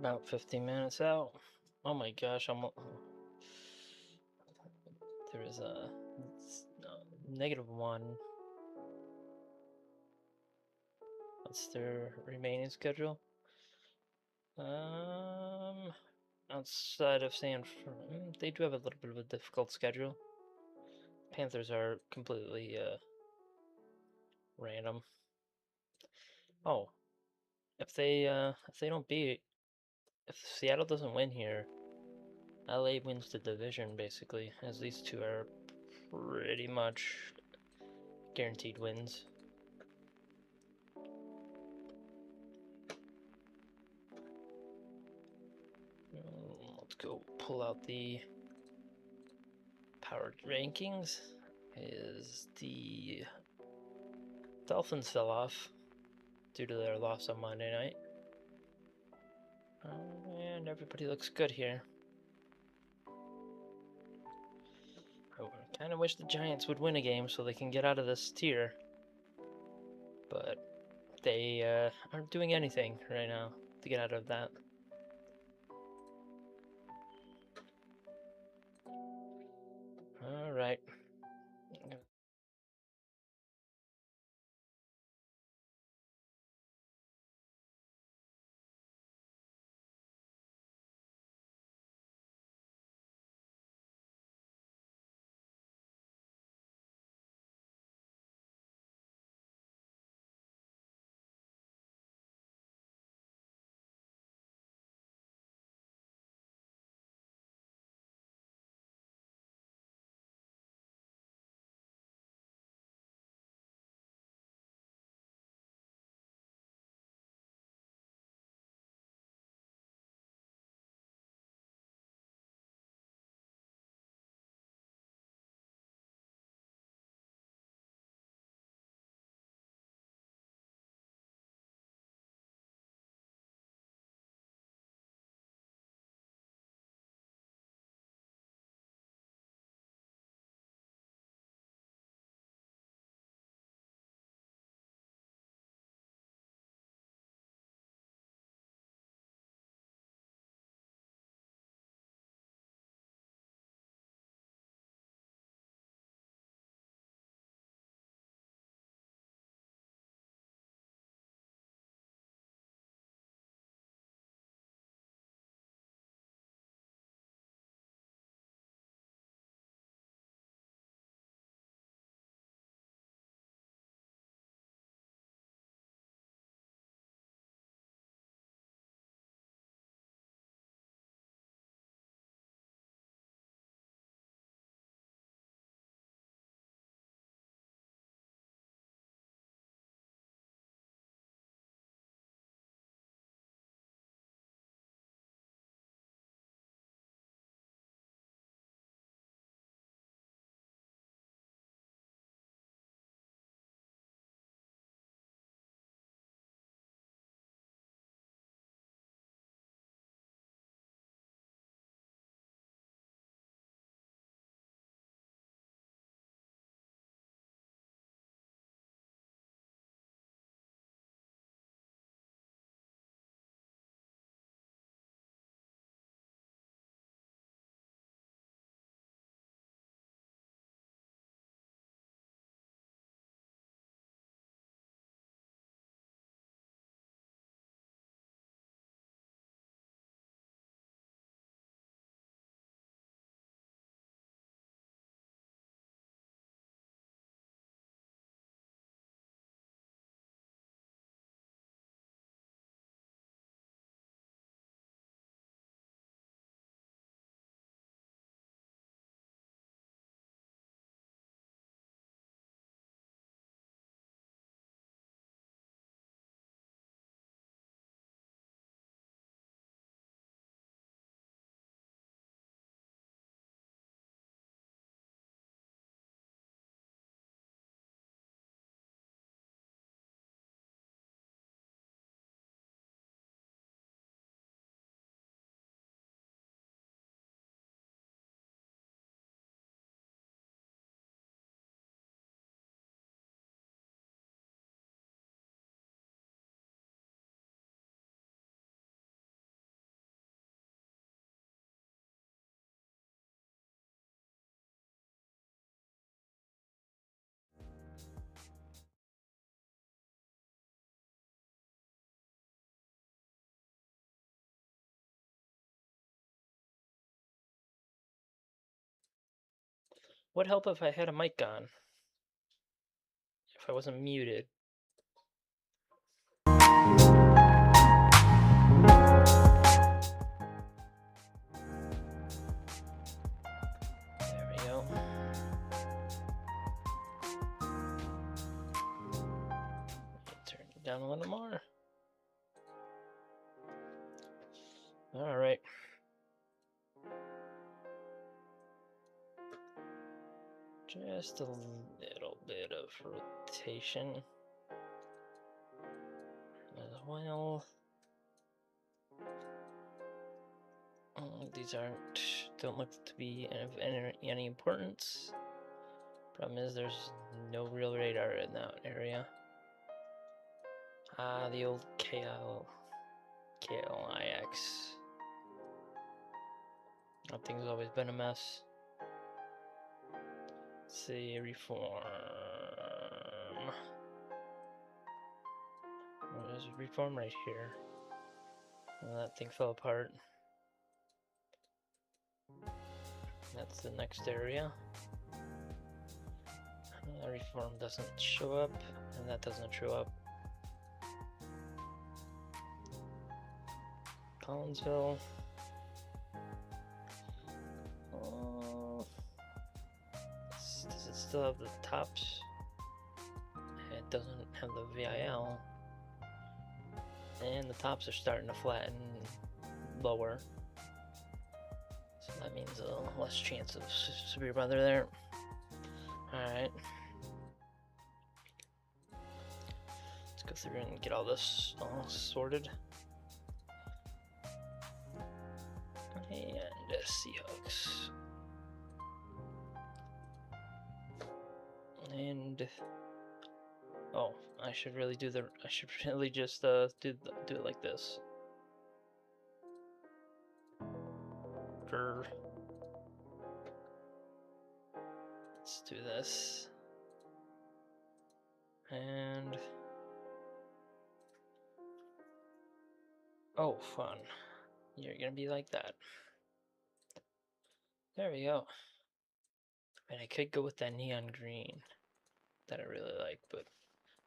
about 15 minutes out. Oh my gosh, there is a -1. What's their remaining schedule? Um, Outside of they do have a little bit of a difficult schedule. Panthers are completely random. Oh, if they don't beat if Seattle doesn't win here, LA wins the division basically, as these two are pretty much guaranteed wins. Let's go pull out the power rankings. Is the Dolphins fell off due to their loss on Monday night. And everybody looks good here. I kind of wish the Giants would win a game so they can get out of this tier. But they aren't doing anything right now to get out of that. Alright. Would help if I had a mic on. If I wasn't muted. There we go. Turn it down a little more. All right. Just a little bit of rotation as well. These don't look to be of any importance. Problem is there's no real radar in that area. The old KLIX. That thing's always been a mess. Let's see, reform. There's a reform right here. And that thing fell apart. That's the next area. Reform doesn't show up, and that doesn't show up. Collinsville. Does it still have the tops? It doesn't have the VIL. And the tops are starting to flatten lower. So that means a less chance of severe weather there. Alright. Let's go through and get all this all sorted. And Seahawks. And oh, I should really just do it like this. Let's do this. And oh, fun. You're gonna be like that. There we go. And I could go with that neon green that I really like, but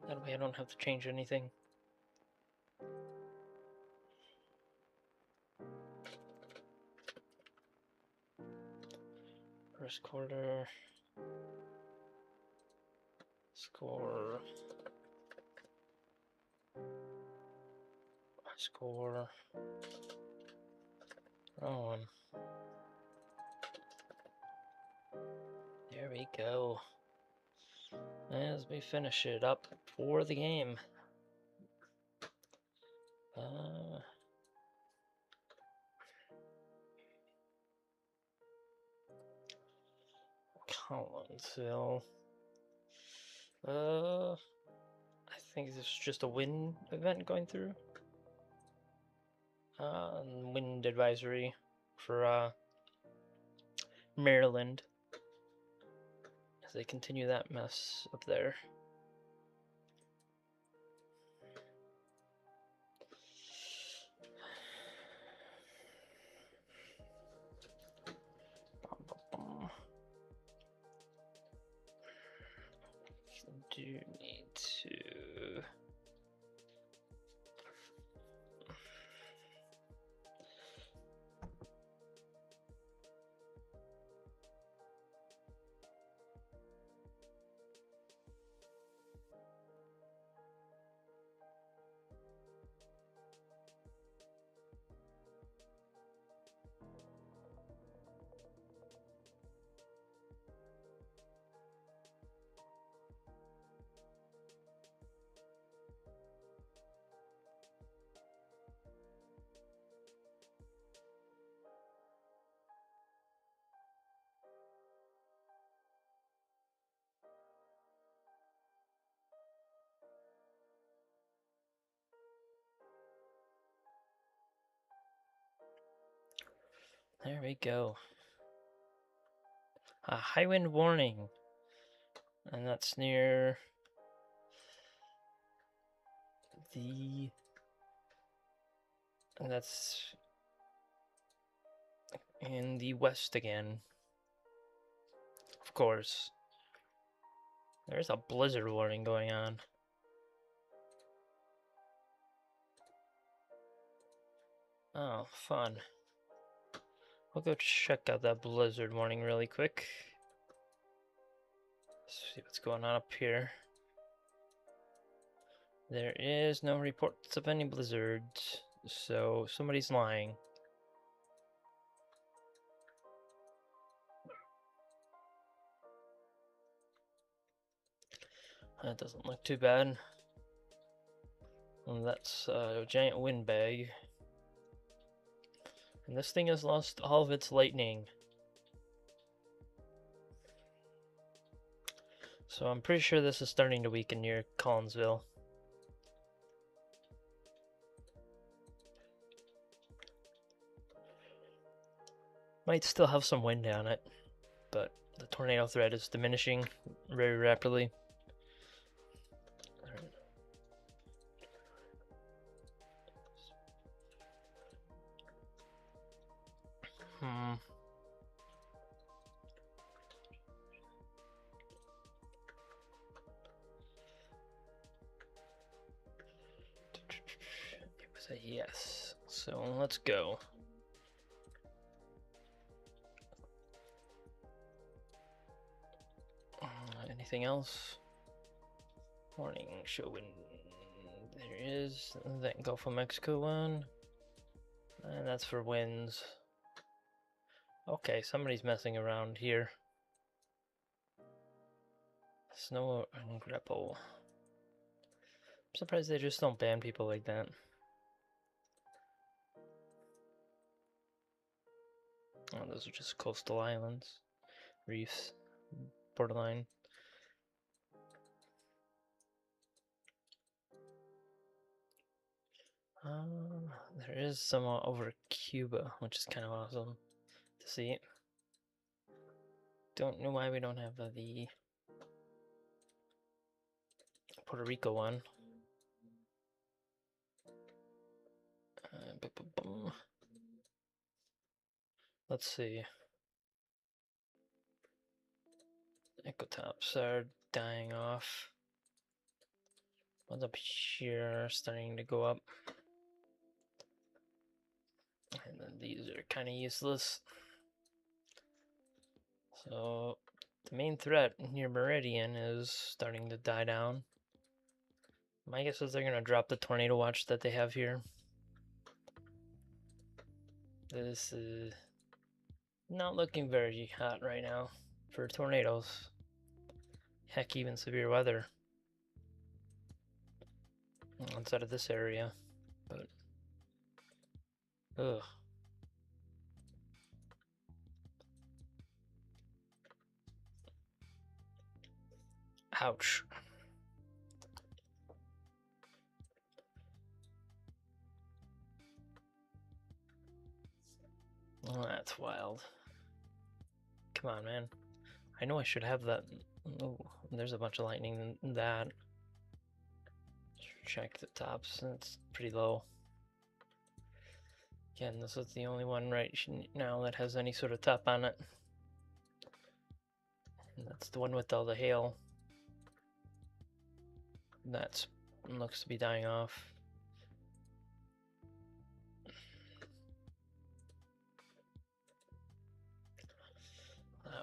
that way I don't have to change anything. First quarter. Score. Wrong one. There we go. As we finish it up for the game. Collinsville. I think this is just a wind event going through. Wind advisory for Maryland as they continue that mess up there. Do need to There we go. A high wind warning. And that's near the... And that's in the west again. Of course. There's a blizzard warning going on. Oh, fun. We'll go check out that blizzard warning really quick. See what's going on up here. There is no reports of any blizzards, so somebody's lying. That doesn't look too bad. And that's a giant windbag. And this thing has lost all of its lightning. So I'm pretty sure this is starting to weaken near Collinsville. Might still have some wind on it, but the tornado threat is diminishing very rapidly. It was a yes. So let's go. Anything else? Warning, show wind. There is that Gulf of Mexico one. And that's for winds. Okay, somebody's messing around here. Snow and grapple. I'm surprised they just don't ban people like that. Oh, those are just coastal islands. Reefs. Borderline. There is some over Cuba, which is kind of awesome to see. Don't know why we don't have the Puerto Rico one. Let's see. Ecotops are dying off. One's up here starting to go up. And then these are kind of useless. So the main threat near Meridian is starting to die down. My guess is they're going to drop the tornado watch that they have here. This is not looking very hot right now for tornadoes. Heck, even severe weather outside of this area. But, ugh. Ouch. Oh, that's wild. Come on, man. I know I should have that. Oh, there's a bunch of lightning in that. Check the tops. It's pretty low. Again, this is the only one right now that has any sort of top on it. And that's the one with all the hail. That looks to be dying off.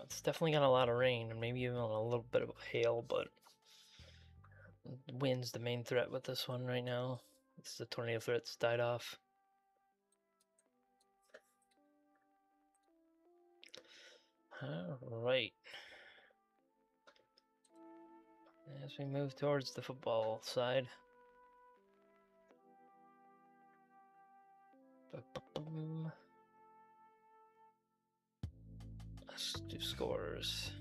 It's definitely got a lot of rain and maybe even a little bit of hail, but wind's the main threat with this one right now. It's the tornado threat's died off. Alright. As we move towards the football side. Let's do scores.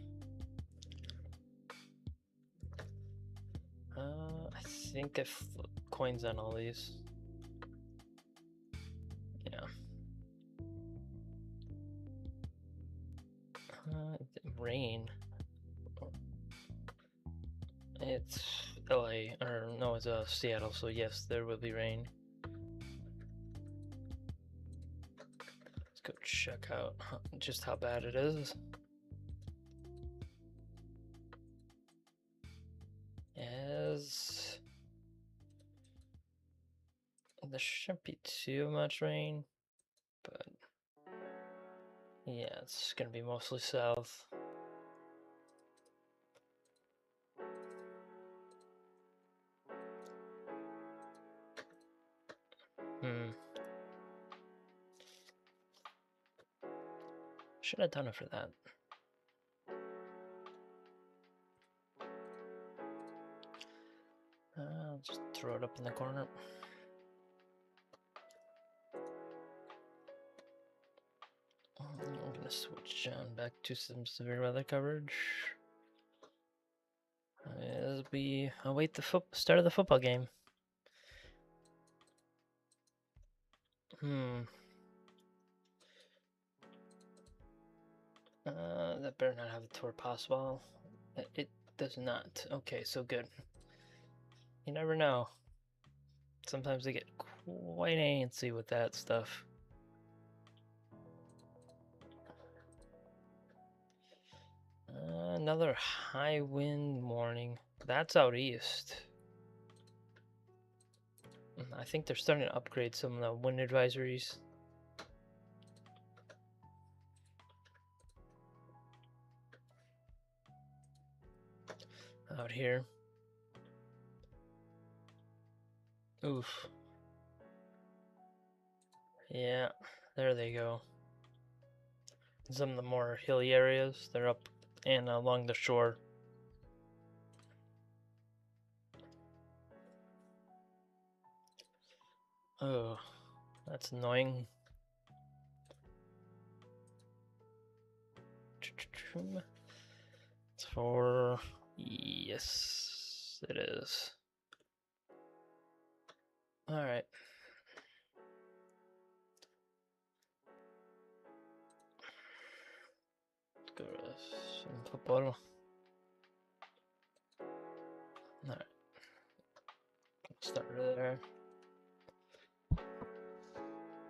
I think I flipped coins on all these. Yeah. Rain. It's LA, or no, it's Seattle, so yes, there will be rain. Let's go check out just how bad it is. There shouldn't be too much rain, but yeah, it's gonna be mostly south. Should have done it for that. I'll just throw it up in the corner. I'm gonna switch back to some severe weather coverage as we await the start of the football game. That better not have a tour possible. It does not. Okay, so good. You never know. Sometimes they get quite antsy with that stuff. Another high wind warning. That's out east. I think they're starting to upgrade some of the wind advisories. Out here. Oof. Yeah, there they go. Some of the more hilly areas, they're up and along the shore. Oh, that's annoying. It's for... Yes, it is. Alright. Let's go to some football. Alright. Start there. I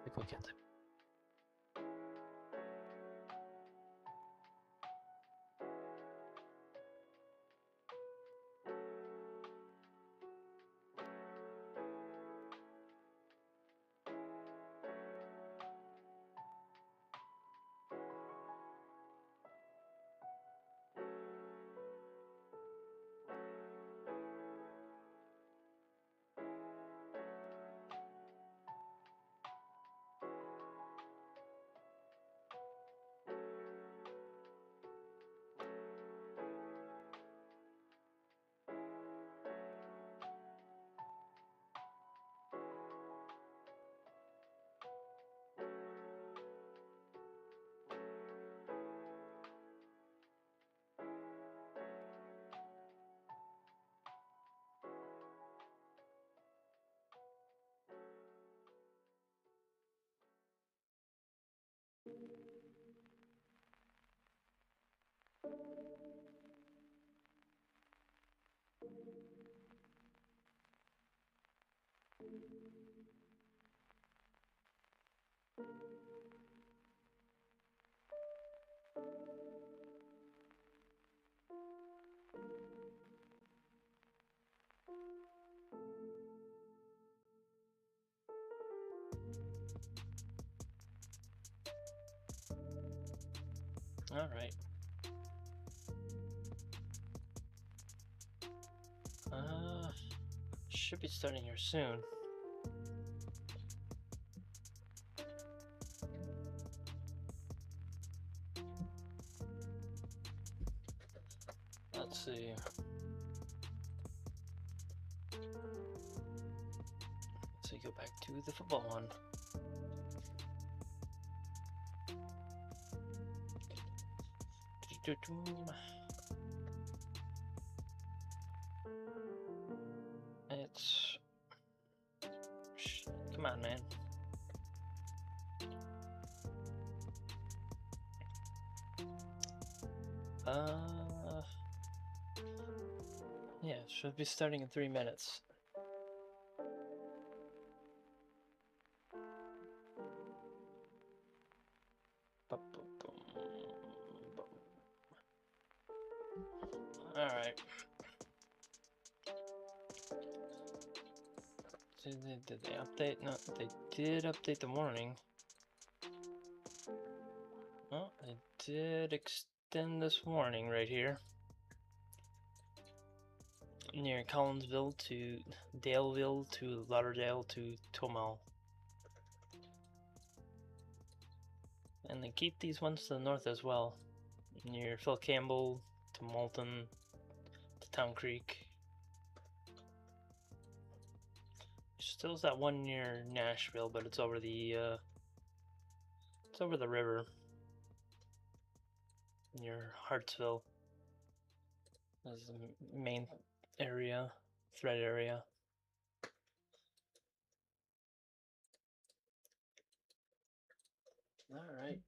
think we'll get there. Alright. Should be starting here soon. Let's see. So go back to the football one. It's... Come on, man. Yeah, should be starting in 3 minutes. Alright. Did they update? No, they did update the warning. Oh, they did extend this warning right here. Near Collinsville to Daleville to Lauderdale to Tomel. And they keep these ones to the north as well. Near Phil Campbell to Moulton to Town Creek. Still's that one near Nashville, but it's over the river near Hartsville. That's the main area, threat area. All right.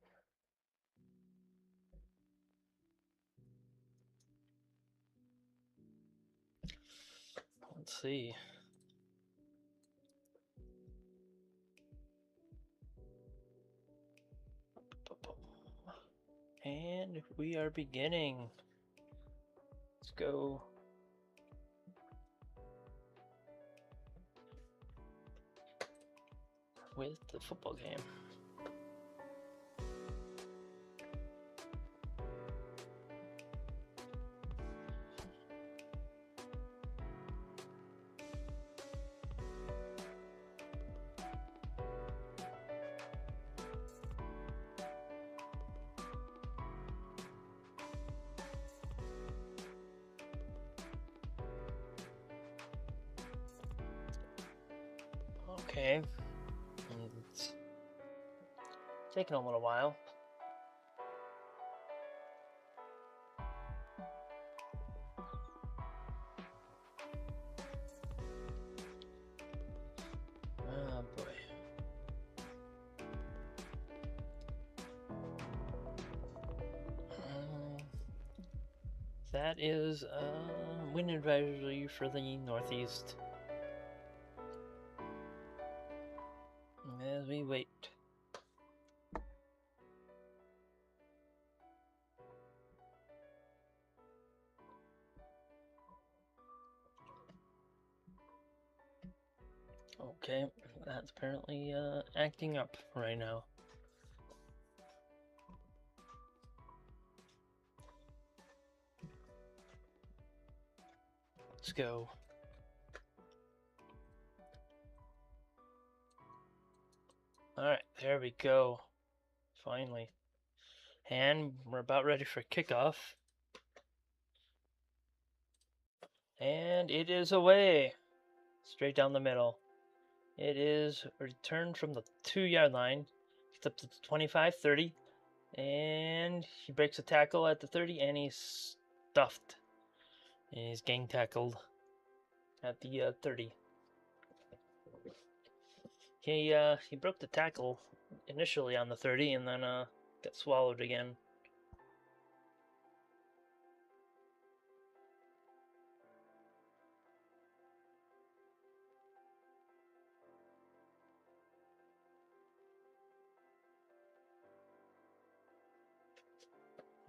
Let's see. And we are beginning. Let's go. With the football game. Okay. It's taking a little while. Oh boy. That is wind advisory for the northeast. As we wait. Okay, that's apparently acting up right now. Let's go. Alright, there we go. Finally. And we're about ready for kickoff. And it is away. Straight down the middle. It is returned from the 2-yard line. Gets up to the 25, 30. And he breaks a tackle at the 30 and he's stuffed. And he's gang tackled at the 30. He broke the tackle initially on the 30 and then got swallowed again.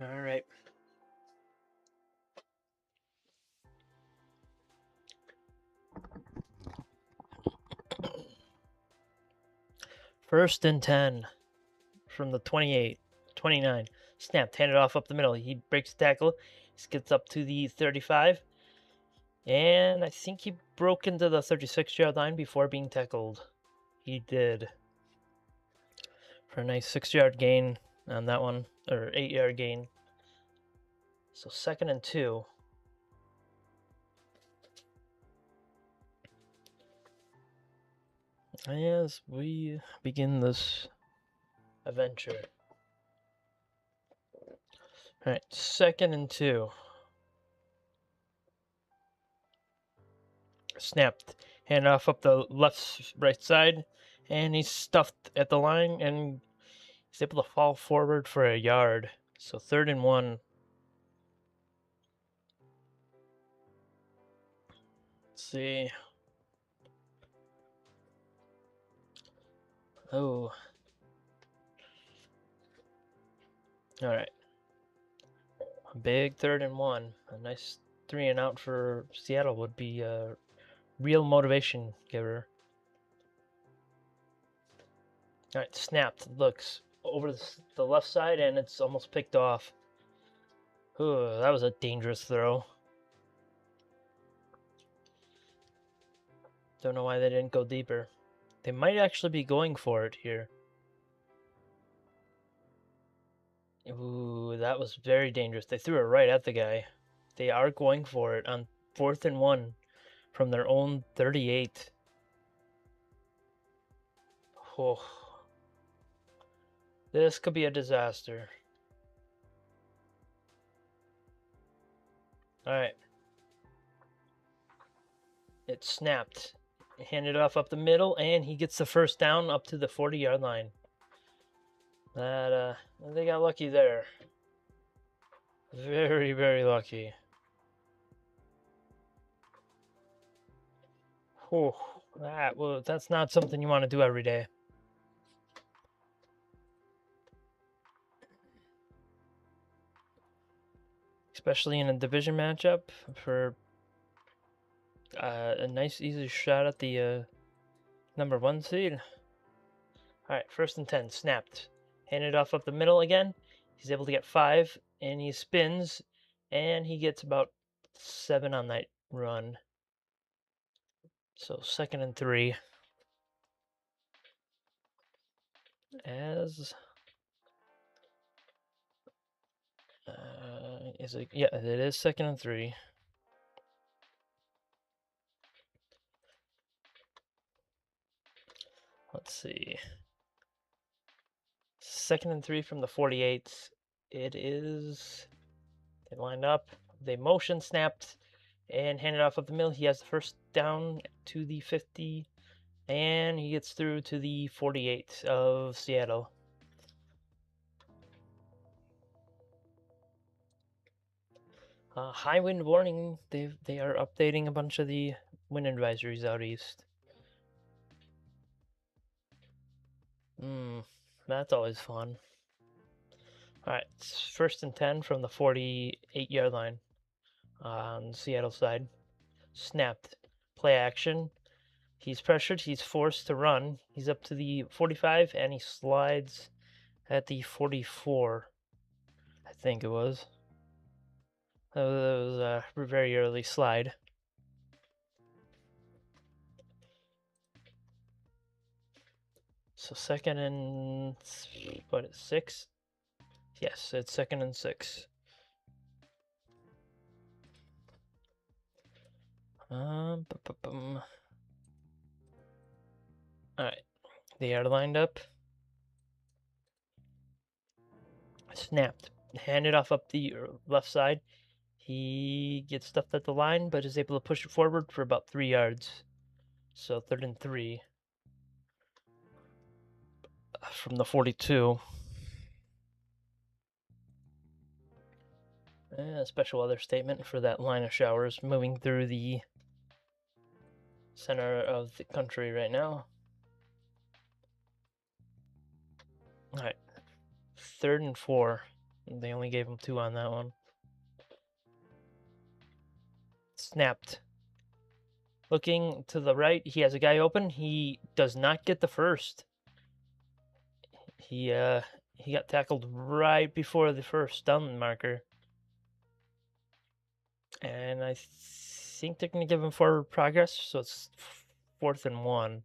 All right. First and 10 from the 28, 29. Snapped, handed off up the middle. He breaks the tackle. He gets up to the 35. And I think he broke into the 36-yard line before being tackled. He did. For a nice 6-yard gain on that one, or 8-yard gain. So 2nd and 2. As we begin this adventure. Alright, 2nd and 2. Snapped. Hand off up the right side. And he's stuffed at the line and he's able to fall forward for a yard. So 3rd and 1. Let's see. Oh. Alright. A big 3rd and 1. A nice 3 and out for Seattle would be a real motivation giver. All right, snapped. Looks over the left side, and it's almost picked off. Ooh, that was a dangerous throw. Don't know why they didn't go deeper. They might actually be going for it here. Ooh, that was very dangerous. They threw it right at the guy. They are going for it on 4th and 1 from their own 38. Oh, this could be a disaster. All right. It snapped. Handed off up the middle, and he gets the first down up to the 40-yard line. That they got lucky there. Very, very lucky. Oh, that's not something you want to do every day. Especially in a division matchup for a nice, easy shot at the number 1 seed. All right, 1st and 10, snapped. Handed off up the middle again. He's able to get 5, and he spins, and he gets about 7 on that run. So 2nd and 3. As is it? Yeah, it is 2nd and 3. Let's see. 2nd and 3 from the 48. It is. They lined up. They motion snapped and handed off up the middle. He has the first down to the 50, and he gets through to the 48 of Seattle. High wind warning. They are updating a bunch of the wind advisories out east. That's always fun. All right, it's 1st and 10 from the 48-yard line on the Seattle side. Snapped. Play action. He's pressured. He's forced to run. He's up to the 45, and he slides at the 44. I think it was. That was a very early slide. So 2nd and 6? Yes, it's 2nd and 6. All right, they are lined up. Snapped. Handed off up the left side. He gets stuffed at the line, but is able to push it forward for about 3 yards. So 3rd and 3 from the 42. A special weather statement for that line of showers moving through the center of the country right now. All right, 3rd and 4. They only gave him 2 on that one. Snapped. Looking to the right, he has a guy open. He does not get the first. He got tackled right before the first down marker. And I think they're going to give him forward progress, so it's 4th and 1.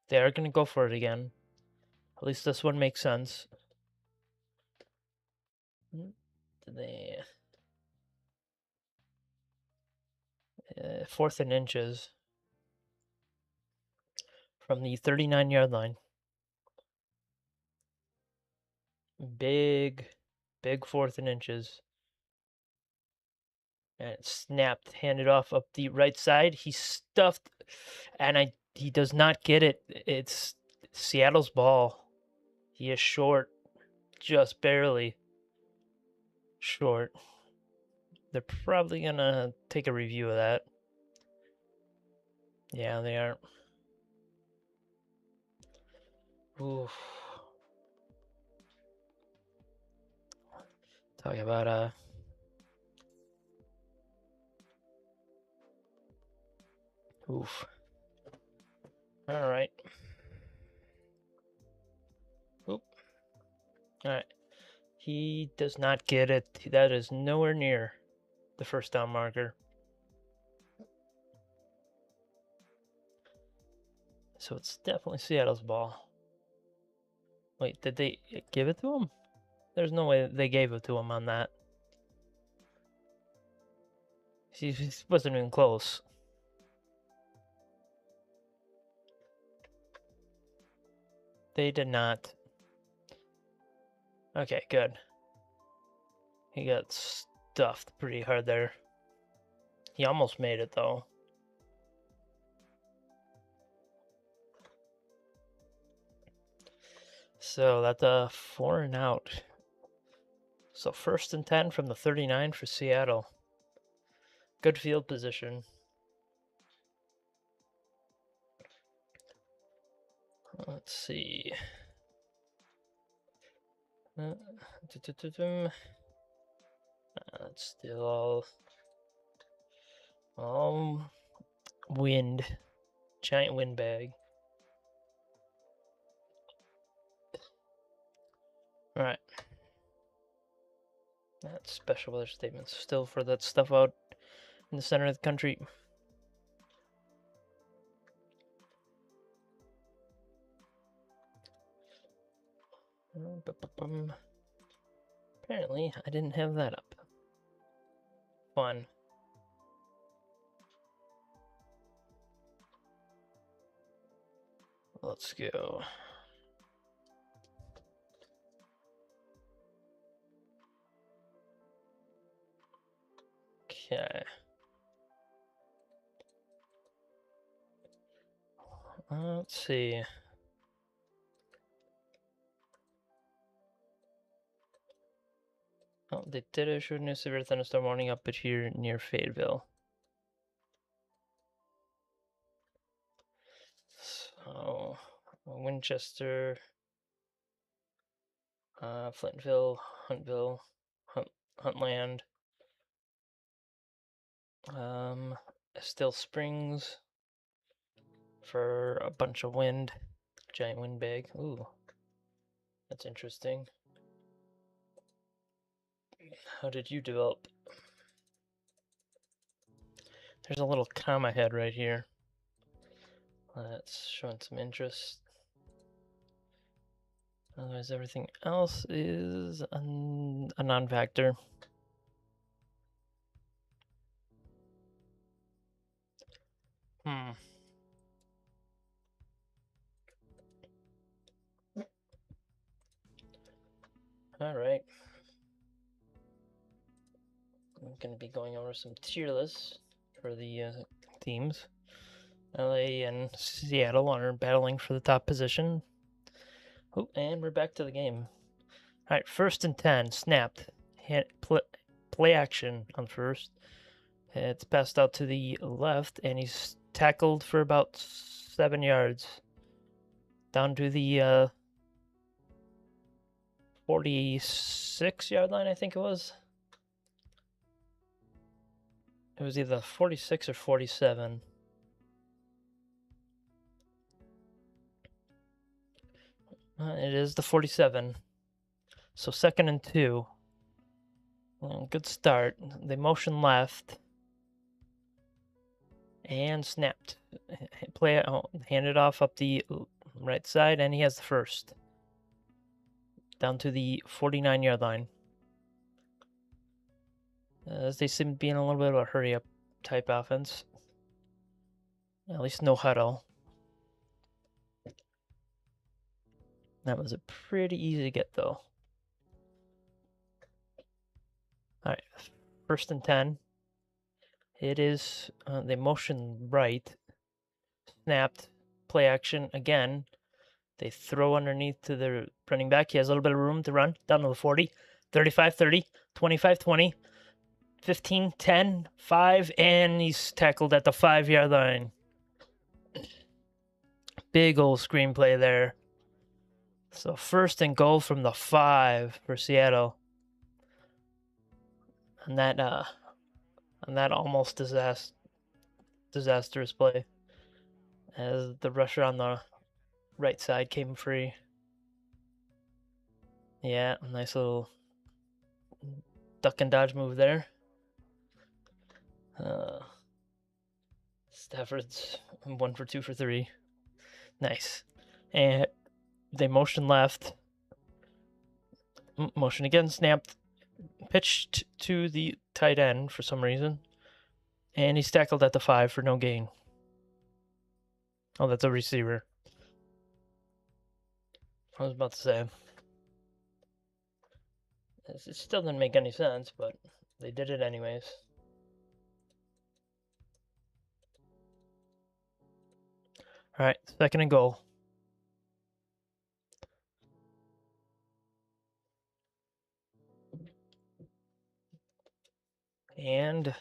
They are going to go for it again. At least this one makes sense. They 4th and inches from the 39-yard line. Big 4th and inches. And it snapped, handed off up the right side. He's stuffed, and he does not get it. It's Seattle's ball. He is short, just barely short. They're probably going to take a review of that. Yeah, they are. Oof. Talk about oof. All right. Alright. He does not get it. That is nowhere near the first down marker. So it's definitely Seattle's ball. Wait, did they give it to him? There's no way they gave it to him on that. He wasn't even close. They did not. Okay, good. He got stuffed pretty hard there. He almost made it, though. So that's a 4 and out. So 1st and 10 from the 39 for Seattle. Good field position. Let's see. That's still all wind. Giant windbag. Alright. That's special weather statements still for that stuff out in the center of the country. Apparently, I didn't have that up. Fun. Let's go. Okay. Let's see. Oh, they did issue a new severe thunderstorm warning up here near Fayetteville. So, Winchester, Flintville, Huntville, Huntland, Still Springs for a bunch of wind, giant windbag. Ooh, that's interesting. How did you develop? There's a little comma head right here. That's showing some interest. Otherwise, everything else is a non-factor. Alright. I'm going to be going over some tier lists for the teams. LA and Seattle are battling for the top position. Oh, and we're back to the game. Alright, 1st and 10, snapped. Play action on first. It's passed out to the left, and he's tackled for about 7 yards. Down to the 46-yard line, I think it was. It was either 46 or 47. It is the 47. So 2nd and 2. Good start. They motion left. And snapped. Handed off up the right side, and he has the first. Down to the 49-yard line. As they seem to be in a little bit of a hurry-up type offense. At least no huddle. That was a pretty easy get, though. Alright, 1st and 10. It is, they motion right. Snapped. Play action again. They throw underneath to the running back. He has a little bit of room to run. Down to the 40. 35-30. 25-20. 15, 10, 5, and he's tackled at the 5-yard line. Big old screenplay there. So 1st and goal from the 5 for Seattle. And that almost disastrous play. As the rusher on the right side came free. Yeah, nice little duck and dodge move there. Stafford's 1 for 2 for 3. Nice. And they motion left. Motion again, snapped. Pitched to the tight end for some reason. And he's tackled at the 5 for no gain. Oh, that's a receiver. I was about to say. It still didn't make any sense, but they did it anyways. All right, 2nd and goal. And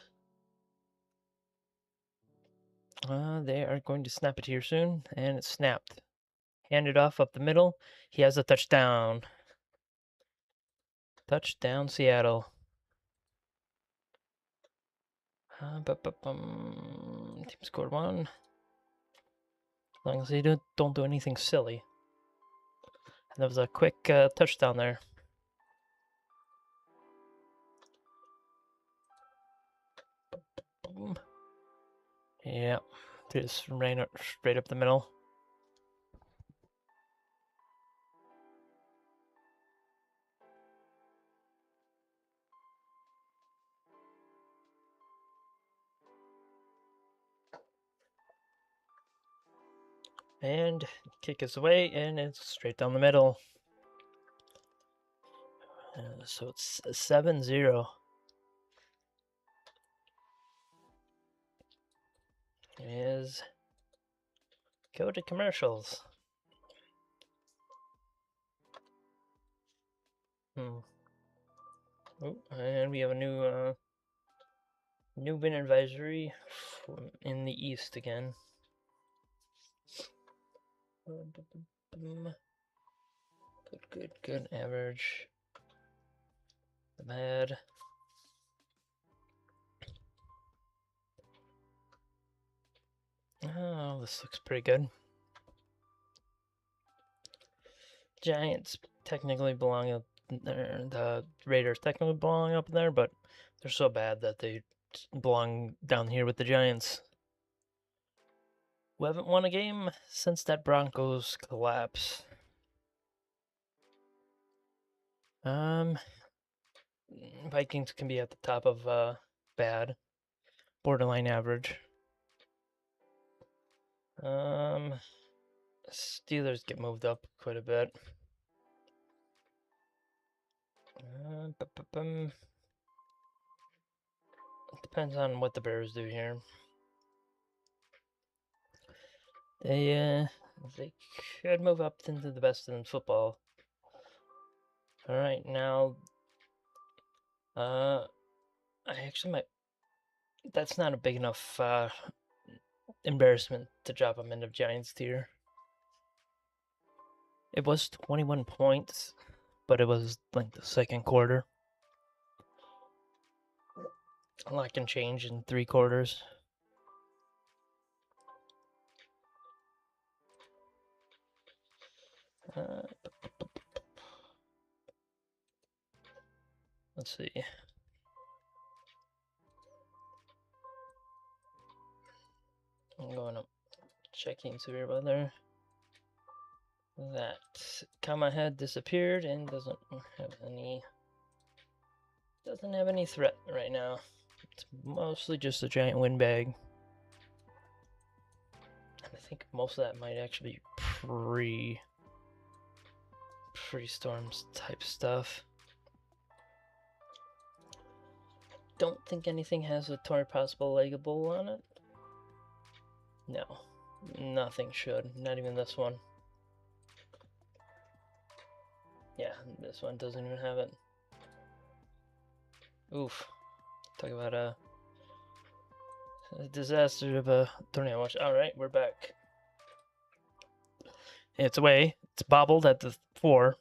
they are going to snap it here soon, and it's snapped. Hand it off up the middle. He has a touchdown. Touchdown, Seattle. Team scored 1. As long as they don't do anything silly. And that was a quick touchdown there. Yeah, just ran it straight up the middle. And kick is away, and it's straight down the middle. So it's 7-0. Is go to commercials. Oh, and we have a new wind advisory in the east again. Good average. Bad. Oh, this looks pretty good. Giants technically belong up there. The Raiders technically belong up there, but they're so bad that they belong down here with the Giants. We haven't won a game since that Broncos collapse. Vikings can be at the top of bad, borderline average. Steelers get moved up quite a bit. It depends on what the Bears do here. They could move up into the best in football. All right, now, I actually might. That's not a big enough embarrassment to drop them into Giants tier. It was 21 points, but it was like the 2nd quarter. A lot can change in 3 quarters. Let's see. I'm going up, checking severe weather. That comma head disappeared and doesn't have any threat right now. It's mostly just a giant windbag. And I think most of that might actually be pre-storms type stuff. Don't think anything has a torn possible legable on it. No, nothing should. Not even this one. Yeah, this one doesn't even have it. Oof. Talk about a disaster of a tornado watch. Alright, we're back. It's away. It's bobbled at the 4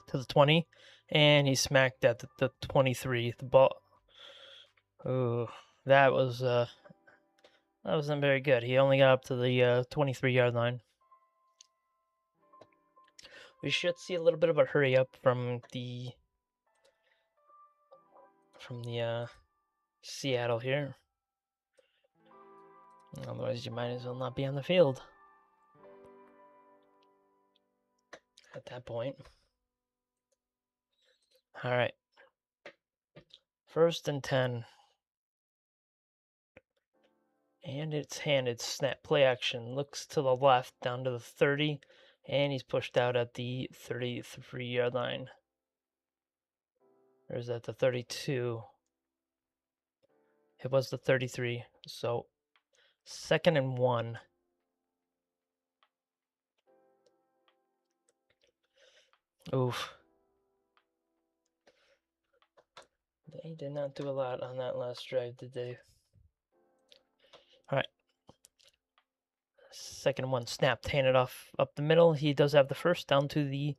to the 20, and he smacked at the 23. The ball. Ooh, that wasn't very good. He only got up to the 23-yard line. We should see a little bit of a hurry up from the Seattle here. Otherwise, you might as well not be on the field at that point. All right. 1st and 10. And it's handed. Snap, play action. Looks to the left, down to the 30. And he's pushed out at the 33-yard line. Or is that the 32? It was the 33. So 2nd and 1. Oof. They did not do a lot on that last drive, did they? All right. 2nd and 1. Snapped. Handed off up the middle. He does have the first down to the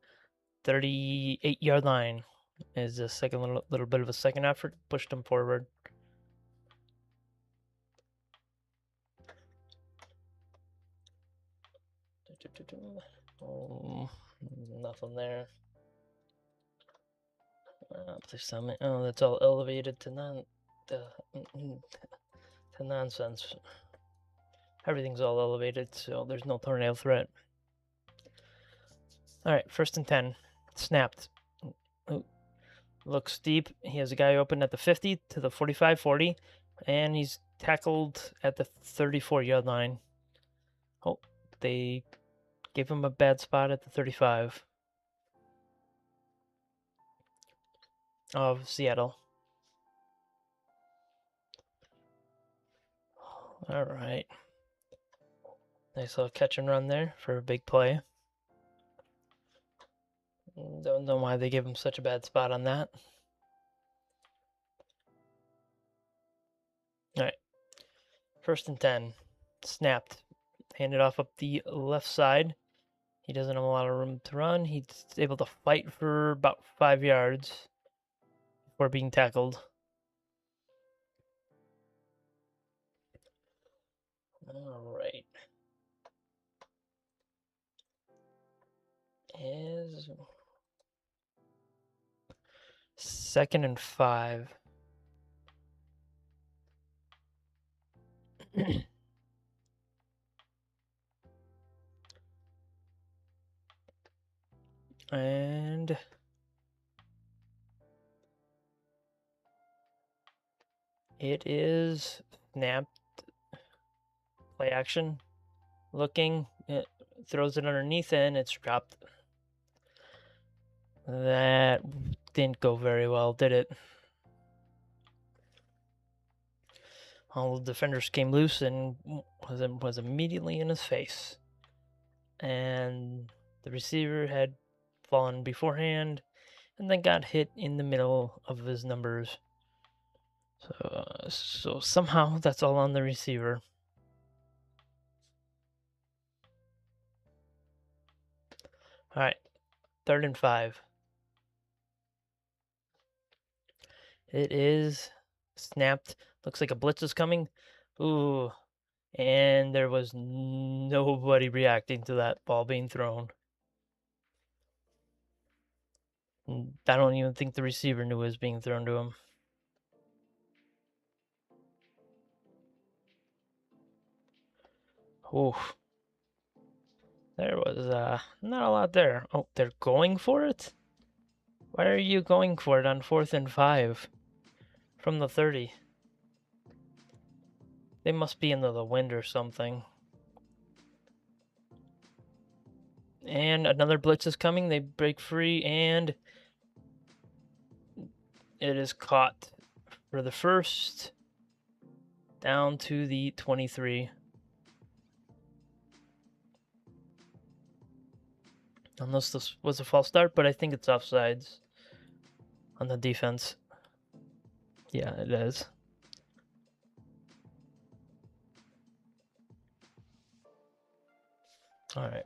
38-yard line. Is a second little bit of a second effort. Pushed him forward. Oh, nothing there. Please tell me. Oh, that's all elevated to nonsense. Everything's all elevated, so there's no tornado threat. All right, 1st and 10. Snapped. Ooh. Looks deep. He has a guy open at the 50 to the 45-40, and he's tackled at the 34-yard line. Oh, they gave him a bad spot at the 35 of Seattle. All right. Nice little catch and run there for a big play. Don't know why they gave him such a bad spot on that. All right. 1st and 10. Snapped. Handed off up the left side. He doesn't have a lot of room to run. He's able to fight for about 5 yards before being tackled. All right. Is 2nd and 5. And it is snapped. Play action. Looking. It throws it underneath and it's dropped. That didn't go very well, did it? All the defenders came loose and was immediately in his face. And the receiver had fallen beforehand and then got hit in the middle of his numbers. So somehow that's all on the receiver. All right, 3rd and 5. It is snapped. Looks like a blitz is coming. Ooh, and there was nobody reacting to that ball being thrown. I don't even think the receiver knew it was being thrown to him. Oof. There was not a lot there. Oh, they're going for it? Why are you going for it on 4th and 5 from the 30? They must be into the wind or something. And another blitz is coming. They break free and it is caught for the first down to the 23. Unless this was a false start, but I think it's offsides on the defense. Yeah, it is. All right.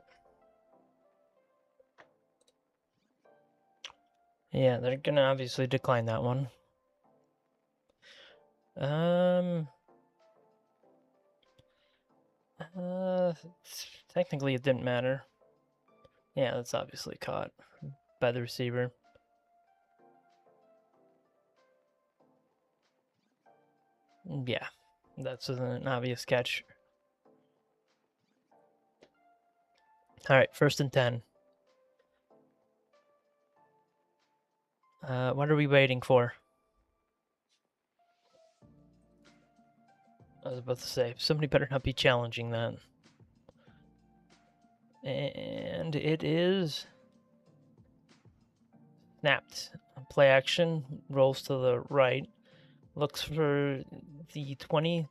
Yeah, they're gonna obviously decline that one. Technically it didn't matter. Yeah, that's obviously caught by the receiver. Yeah, that's an obvious catch. All right, 1st and 10. What are we waiting for? I was about to say, somebody better not be challenging that. And it is snapped. Play action, rolls to the right, looks for the 20,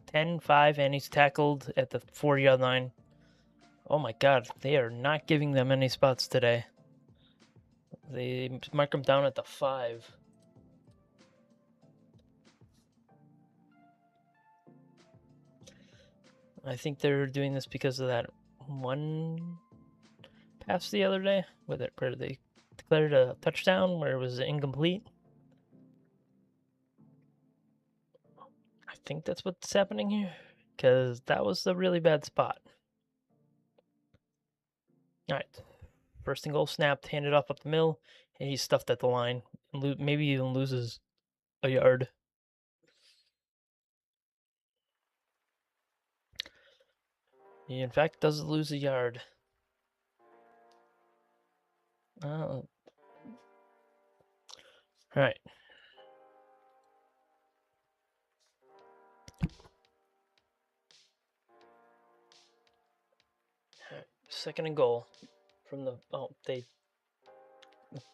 10, 5, and he's tackled at the 4-yard line. Oh my god, they are not giving them any spots today. They mark him down at the 5. I think they're doing this because of that one pass the other day where they declared a touchdown where it was incomplete. I think that's what's happening here, because that was a really bad spot. All right, 1st and goal snapped, handed off up the middle, and he's stuffed at the line. Maybe even loses a yard. He, in fact, does lose a yard. All right. 2nd and goal from the. Oh, they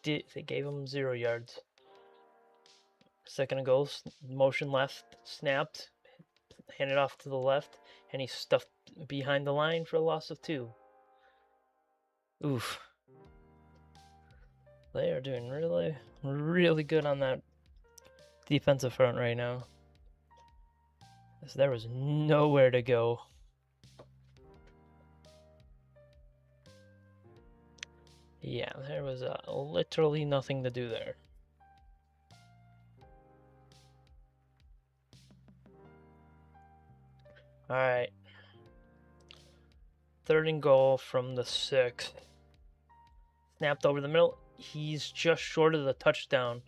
gave him 0 yards. 2nd and goal, motion left, snapped, handed off to the left, and he's stuffed behind the line for a loss of 2. Oof. They are doing really, really good on that defensive front right now. There was nowhere to go. Yeah, there was literally nothing to do there. All right. 3rd and goal from the 6. Snapped over the middle. He's just short of the touchdown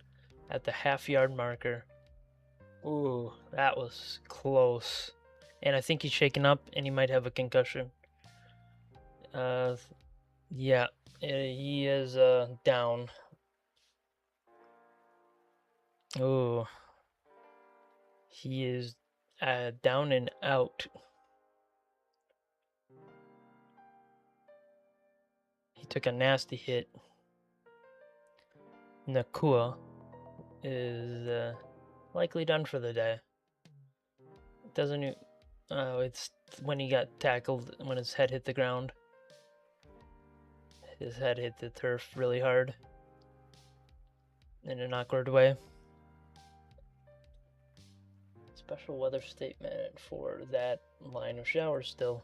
at the half-yard marker. Ooh, that was close. And I think he's shaken up and he might have a concussion. Yeah, he is down. Ooh. He is down and out. He took a nasty hit. Nakua is likely done for the day. Doesn't he? Oh, it's when he got tackled, when his head hit the ground. His head hit the turf really hard in an awkward way. Special weather statement for that line of showers still.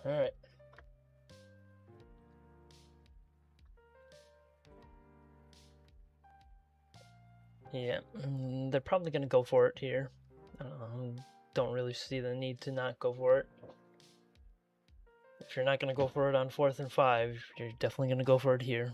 Alright. Yeah, they're probably going to go for it here. Don't really see the need to not go for it. If you're not going to go for it on 4th and 5, you're definitely going to go for it here.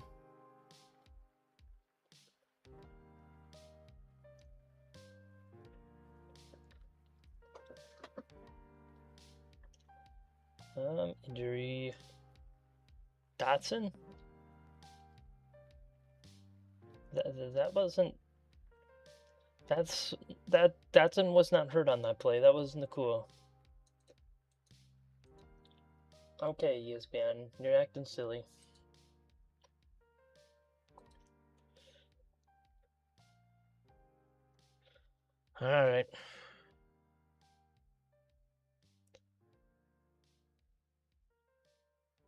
Injury. Dotson? That wasn't. Dotson was not hurt on that play. That was Nakua. Okay, ESPN, you're acting silly. Alright.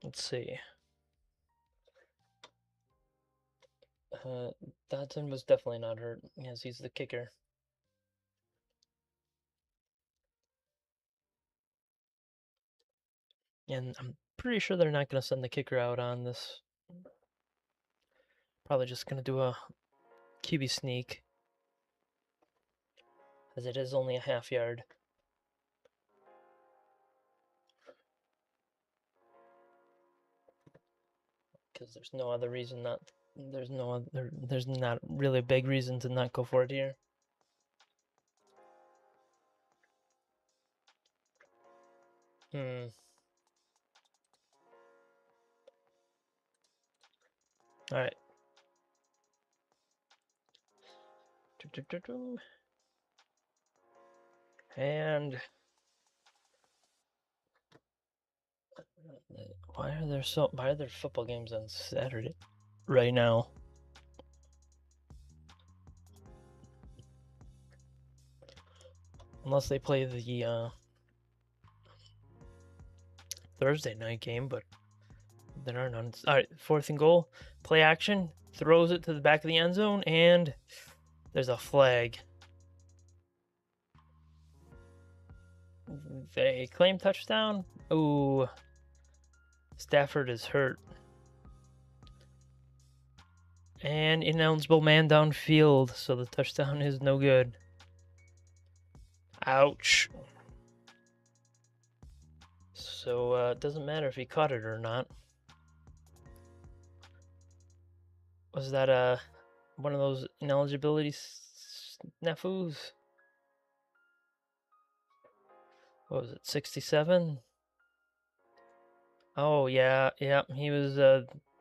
Let's see. Dodson was definitely not hurt, as he's the kicker. And I'm pretty sure they're not going to send the kicker out on this. Probably just going to do a QB sneak, as it is only a half yard. because there's no other reason not. There's not really a big reason to not go for it here. All right. And why are there football games on Saturday right now? Unless they play the Thursday night game, but there are none. All right, 4th and goal. Play action. Throws it to the back of the end zone, and there's a flag. They claim touchdown. Ooh. Stafford is hurt. And ineligible man downfield, so the touchdown is no good. Ouch. So it doesn't matter if he caught it or not. Was that one of those ineligibility snafus? What was it, 67? Oh, yeah, he was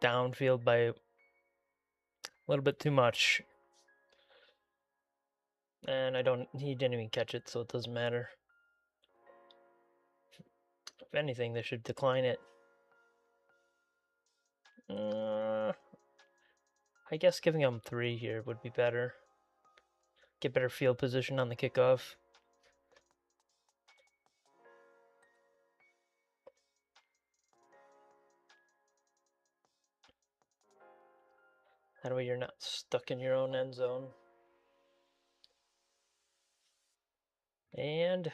downfield by a little bit too much. And he didn't even catch it, so it doesn't matter. If anything, they should decline it. I guess giving him 3 here would be better. Get better field position on the kickoff. That way you're not stuck in your own end zone. And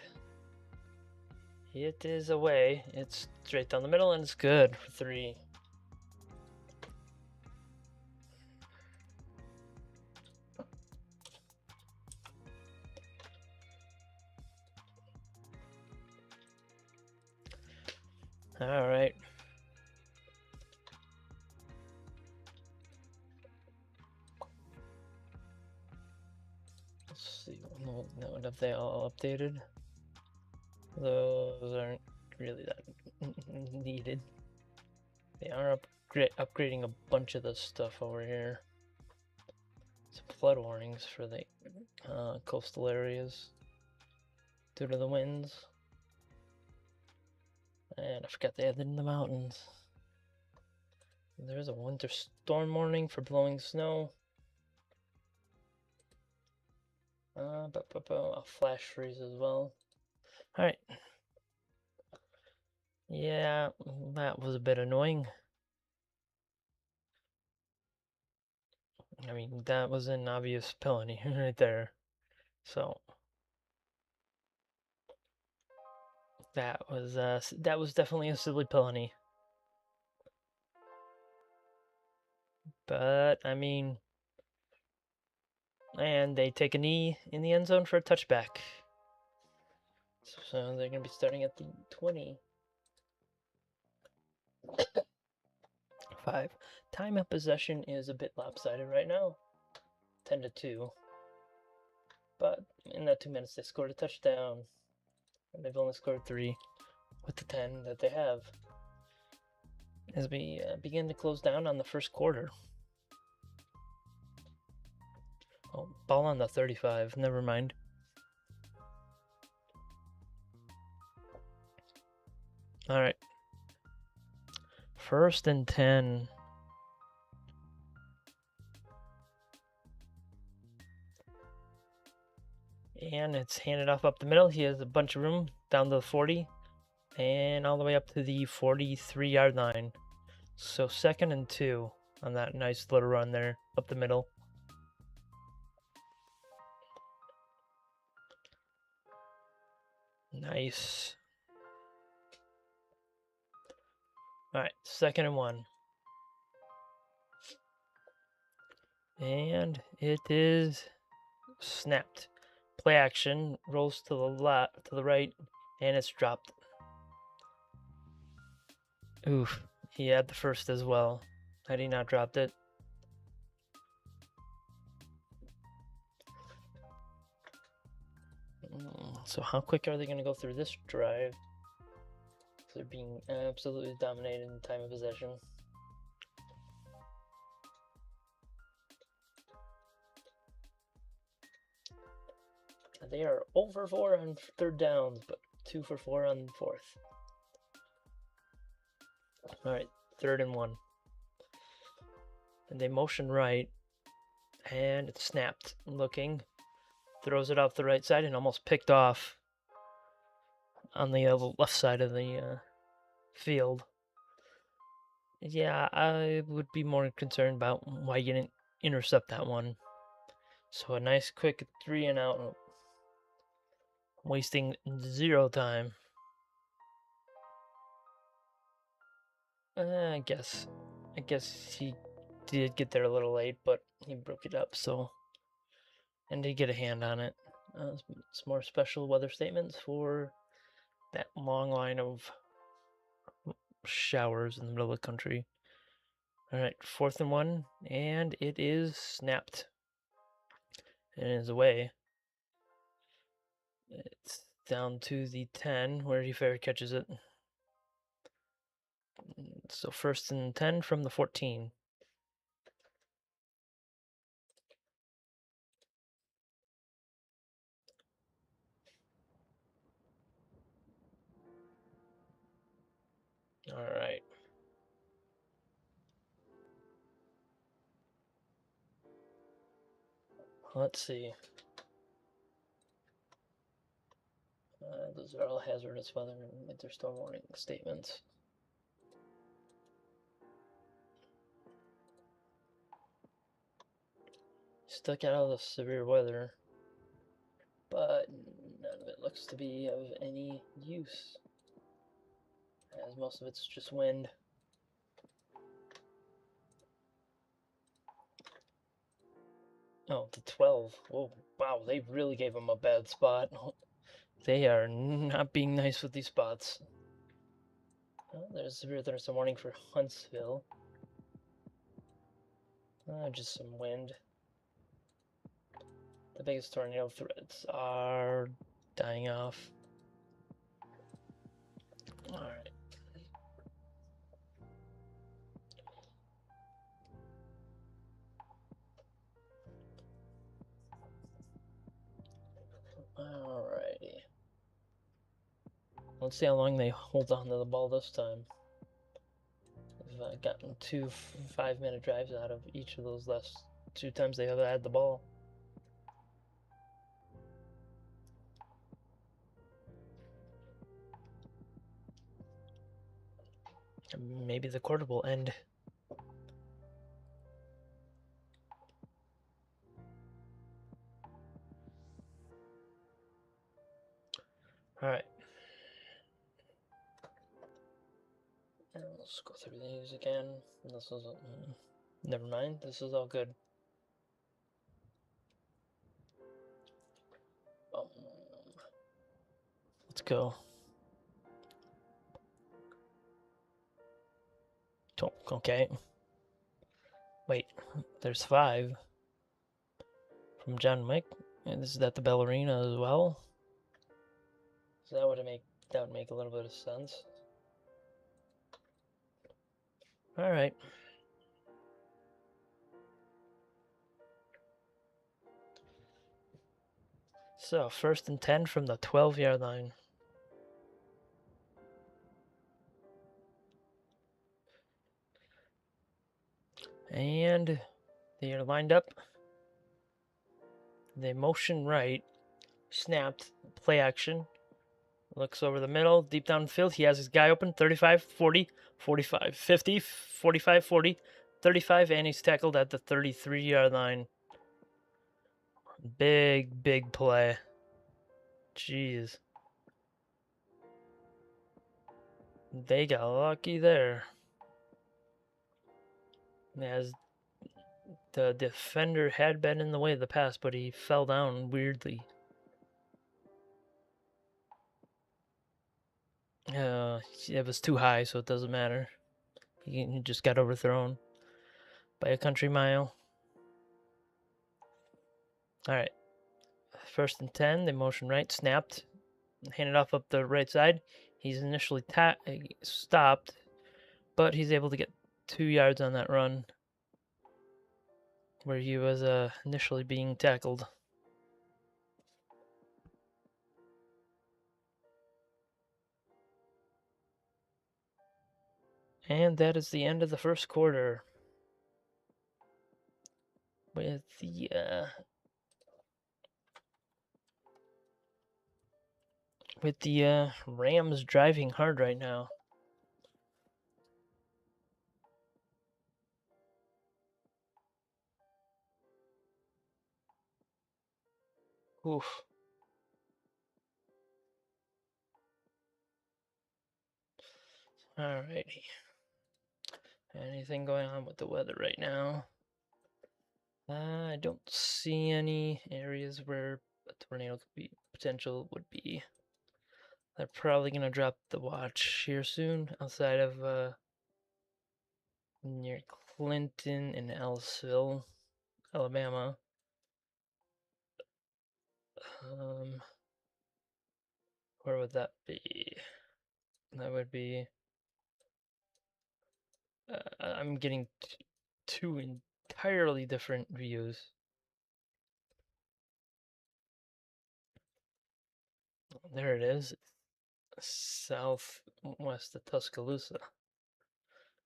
it is away. It's straight down the middle, and it's good for 3. All right. Let's see. No, have they all updated? Those aren't really that needed. They are upgrading a bunch of the stuff over here. Some flood warnings for the coastal areas due to the winds. And I forgot they added in the mountains. There's a winter storm warning for blowing snow. A flash freeze as well. Alright. Yeah, that was a bit annoying. I mean, that was an obvious penalty right there. So that was definitely a silly penalty. But I mean, and they take a knee in the end zone for a touchback. So they're going to be starting at the 20. 5. Time of possession is a bit lopsided right now. 10-2. But in that 2 minutes, they scored a touchdown. And they've only scored 3 with the 10 that they have. As we begin to close down on the first quarter. Oh, ball on the 35. Never mind. All right. 1st and 10. And it's handed off up the middle. He has a bunch of room down to the 40 and all the way up to the 43-yard line. So 2nd and 2 on that nice little run there up the middle. Nice. All right, 2nd and 1. And it is snapped. Play action, rolls to the right, and it's dropped. Oof, he had the first as well. Had he not dropped it? So how quick are they going to go through this drive? They're being absolutely dominated in time of possession. They are 0 for 4 on third downs, but 2 for 4 on fourth. Alright, 3rd and 1. And they motion right, and it's snapped. Looking, throws it off the right side and almost picked off on the left side of the field. Yeah, I would be more concerned about why you didn't intercept that one. So a nice quick 3 and out, wasting 0 time. I guess he did get there a little late, but he broke it up, so, and did get a hand on it. It's more special weather statements for that long line of showers in the middle of the country. Alright, 4th and 1, and it is snapped. And it is away. It's down to the 10, where he fair catches it. So 1st and 10 from the 14. Alright. Let's see. Those are all hazardous weather and winter storm warning statements. Stuck out of the severe weather, but none of it looks to be of any use, as most of it's just wind. Oh, the 12. Oh, wow, they really gave him a bad spot. They are not being nice with these spots. Oh, there's severe thunderstorm warning for Huntsville. Just some wind. The biggest tornado threats are dying off. Alright. Alrighty. Let's see how long they hold on to the ball this time. I've gotten 2 5-minute drives out of each of those last 2 times they have had the ball. Maybe the quarter will end. Alright. Let's go through these again. This is never mind. This is all good. Let's go. Okay. Wait, there's 5 from John Mick. And is that the ballerina as well? So that would make a little bit of sense. All right. So 1st and 10 from the 12-yard line. And they are lined up. They motion right. Snapped. Play action. Looks over the middle. Deep downfield. He has his guy open. 35, 40, 45, 50, 45, 40, 35. And he's tackled at the 33-yard line. Big play. Jeez. They got lucky there. As the defender had been in the way of the pass, but he fell down weirdly. It was too high, so it doesn't matter. He just got overthrown. by a country mile. All right. 1st and 10. They motion right, snapped, handed off up the right side. He's initially stopped, but he's able to get 2 yards on that run where he was initially being tackled. And that is the end of the first quarter. With the Rams driving hard right now. Oof. Alrighty. Anything going on with the weather right now? I don't see any areas where a tornado could be potential would be. They're probably gonna drop the watch here soon, outside of near Clinton and Ellisville, Alabama. Where would that be? That would be. I'm getting two entirely different views. There it is, southwest of Tuscaloosa.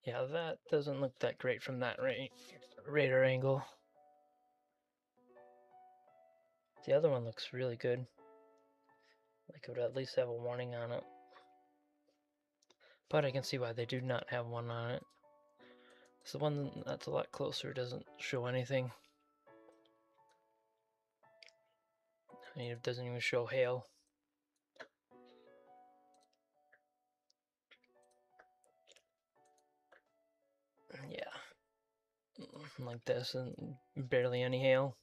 Yeah, that doesn't look that great from that radar angle. The other one looks really good. Like it would at least have a warning on it. But I can see why they do not have one on it. So the one that's a lot closer doesn't show anything. I mean, it doesn't even show hail. Yeah. Like this, and barely any hail.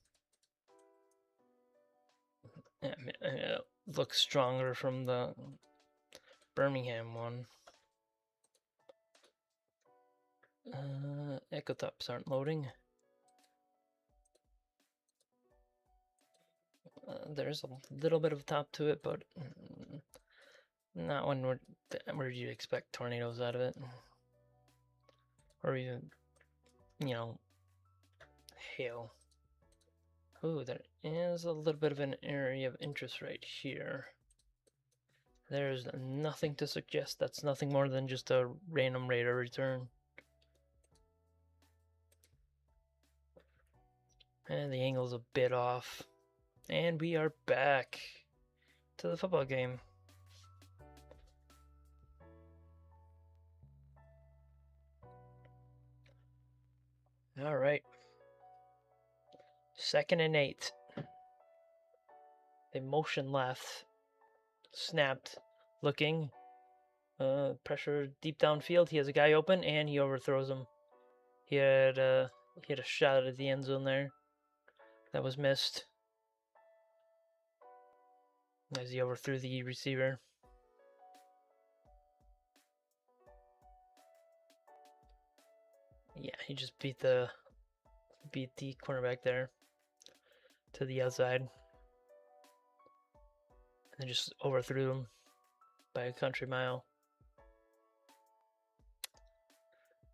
Yeah, it looks stronger from the Birmingham one. Echo tops aren't loading. There's a little bit of top to it, but not one where you'd expect tornadoes out of it. Or even, hail. Ooh, there is a little bit of an area of interest right here. There's nothing to suggest that's nothing more than just a random radar return. And the angle's a bit off. And we are back to the football game. All right. 2nd and 8. They motion left. Snapped. Looking. Pressure deep downfield. He has a guy open and he overthrows him. He had a shot at the end zone there. That was missed. As he overthrew the receiver. Yeah, he just beat the cornerback there to the outside. And just overthrew him by a country mile.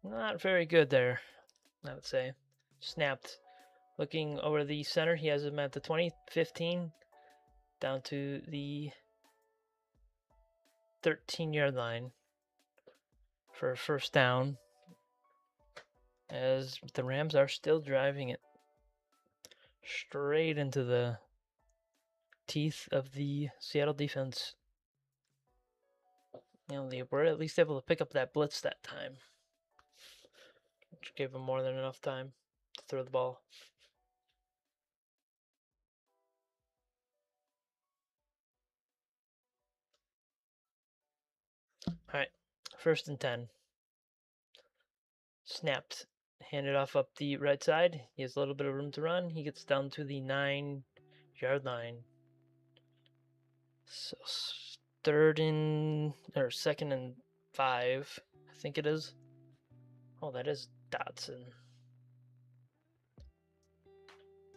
Not very good there, I would say. Snapped. Looking over the center, he has him at the 20, 15, down to the 13-yard line for a 1st down, as the Rams are still driving it straight into the teeth of the Seattle defense. They were at least able to pick up that blitz that time, which gave them more than enough time to throw the ball. All right, 1st and 10. Snapped, handed off up the right side. He has a little bit of room to run. He gets down to the 9-yard line. So 2nd and 5, I think it is. Oh, that is Dotson.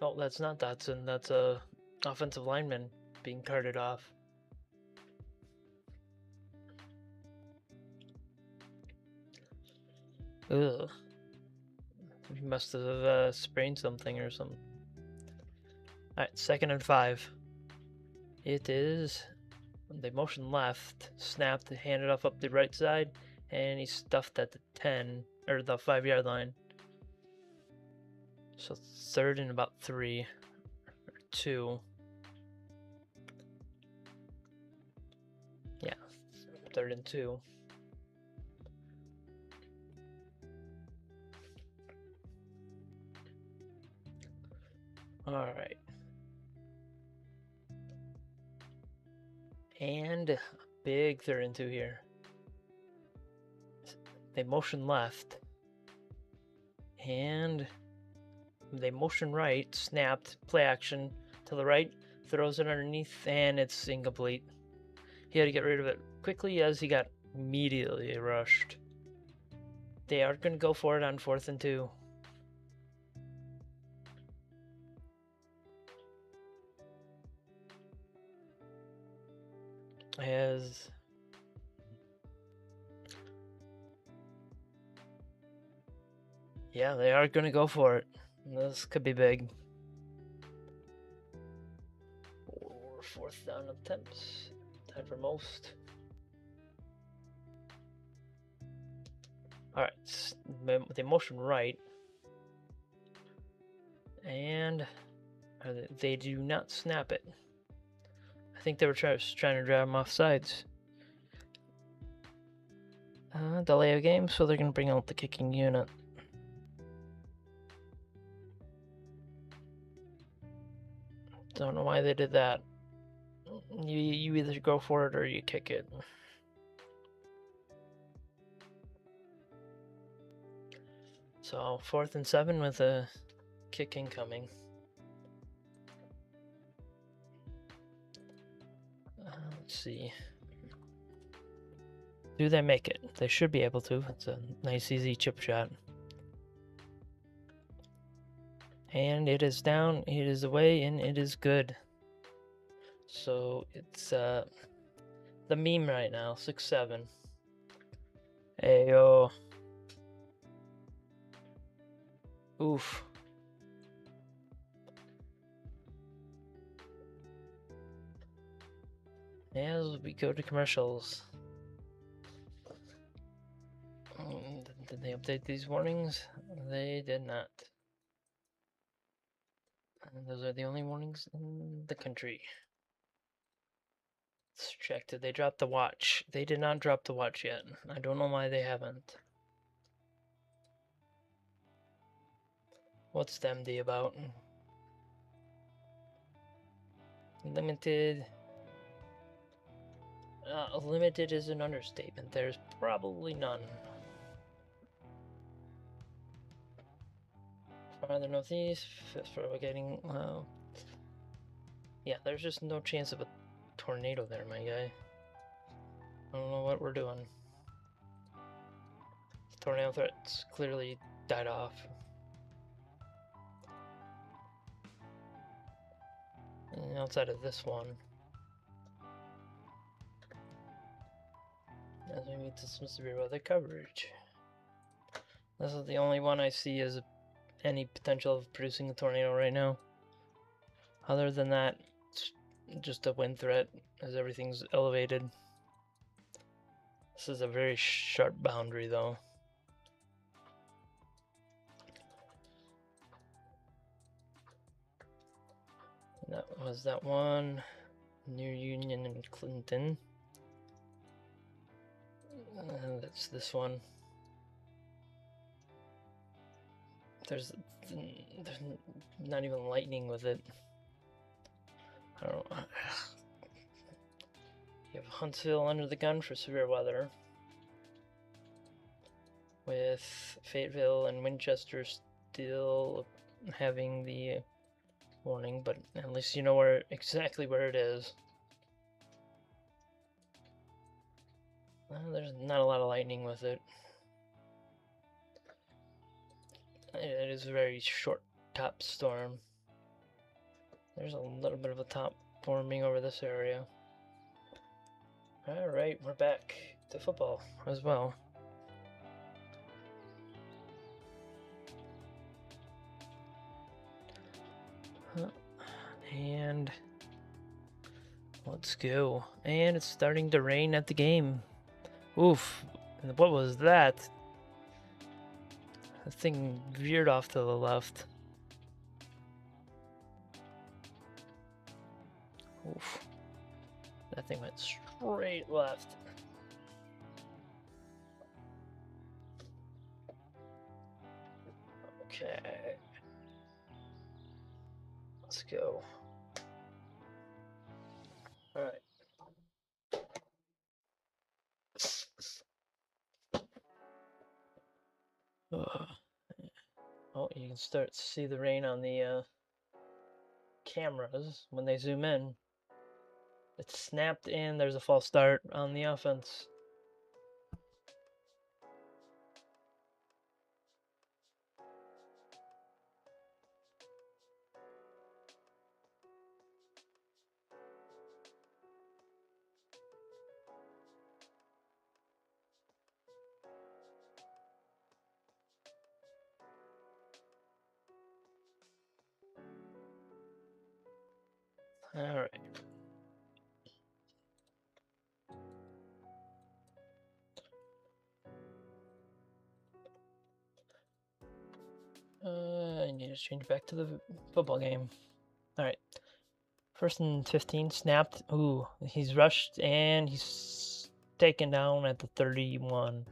Oh, that's not Dotson. That's a offensive lineman being carted off. Ugh. He must have sprained something or something. Alright, 2nd and 5. It is. They motion left, snapped, handed off up the right side, and he's stuffed at the 10, or the 5-yard line. So 3rd and about 3, or 2. Yeah, 3rd and 2. Alright. And big 3rd and 2 here. They motion left. And they motion right, snapped, play action to the right, throws it underneath, and it's incomplete. He had to get rid of it quickly as he got immediately rushed. They are going to go for it on 4th and 2. Yeah, they are going to go for it. This could be big. 4th down attempts. Time for most. Alright, they motion right. And they do not snap it. I think they were trying to drive him off sides. Delay of game, so they're going to bring out the kicking unit. Don't know why they did that. You either go for it or you kick it. So 4th and 7 with a kick incoming. Let's see. Do they make it? They should be able to. It's a nice, easy chip shot. And it is down, it is away, and it is good. So it's the meme right now, 6-7. Ayo. Oof. As we go to commercials. Did they update these warnings? They did not. And those are the only warnings in the country. Let's check. Did they drop the watch? They did not drop the watch yet. I don't know why they haven't. What's the MD about? Limited. Limited is an understatement. There's probably none. Farther northeast, for getting. Yeah, there's just no chance of a tornado there, my guy. I don't know what we're doing. Tornado threats clearly died off. And outside of this one, as we meet some severe weather coverage. This is the only one I see as any potential of producing a tornado right now. Other than that, it's just a wind threat as everything's elevated. This is a very sharp boundary though. That was that one near Union and Clinton. That's this one. There's not even lightning with it. I don't know. You have Huntsville under the gun for severe weather, with Fayetteville and Winchester still having the warning, but at least you know exactly where it is. There's not a lot of lightning with it. It is a very short top storm. There's a little bit of a top forming over this area. Alright, we're back to football as well. And let's go. And it's starting to rain at the game. Oof. What was that? The thing veered off to the left. Oof. That thing went straight left. Okay. Let's go. Alright. Oh, you can start to see the rain on the cameras when they zoom in. It's snapped and there's a false start on the offense. Alright. I need to change back to the football game. Alright. 1st and 15, snapped. Ooh, he's rushed and he's taken down at the 31.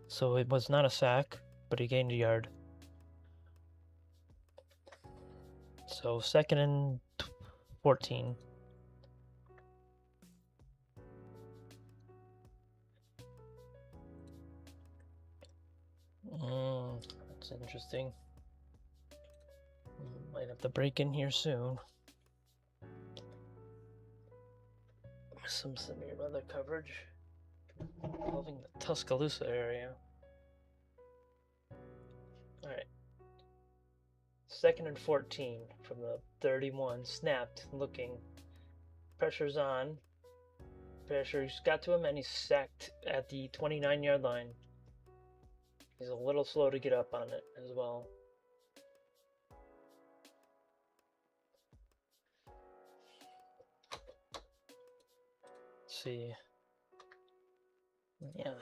So it was not a sack, but he gained a yard. So 2nd and 14. That's interesting. Might have to break in here soon. Some severe weather coverage involving the Tuscaloosa area. Alright. 2nd and 14 from the 31. Snapped, looking. Pressure's on. Pressure's got to him and he's sacked at the 29-yard line. He's a little slow to get up on it as well. Let's see. Yeah,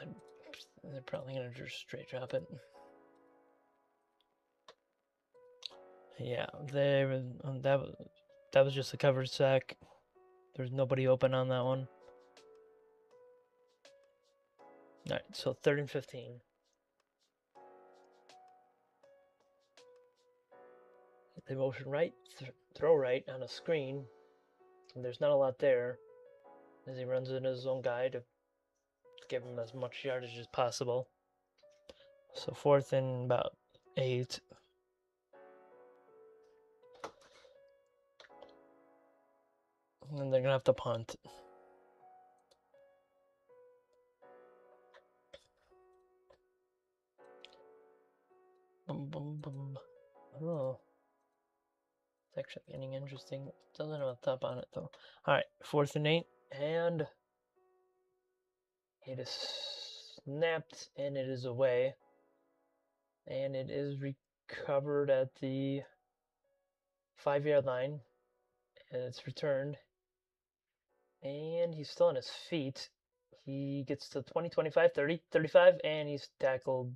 they're probably going to just straight drop it. Yeah, that was just a covered sack. There's nobody open on that one. Alright, so 3rd and 15. They motion right, throw right on a screen. And there's not a lot there as he runs in his own guy to give him as much yardage as possible. So 4th and about 8. And they're going to have to punt. Boom, boom, boom. Oh. It's actually getting interesting. Doesn't have a top on it, though. Alright, 4th and 8. And it is snapped, and it is away. And it is recovered at the 5-yard line. And it's returned. And he's still on his feet. He gets to 20, 25, 30, 35, and he's tackled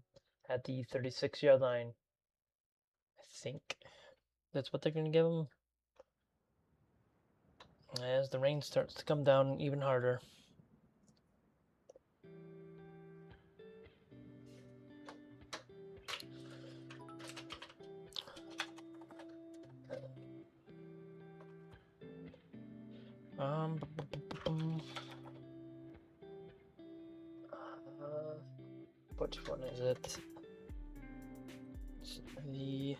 at the 36-yard line. I think that's what they're going to give him. As the rain starts to come down even harder. Which one is it? It's the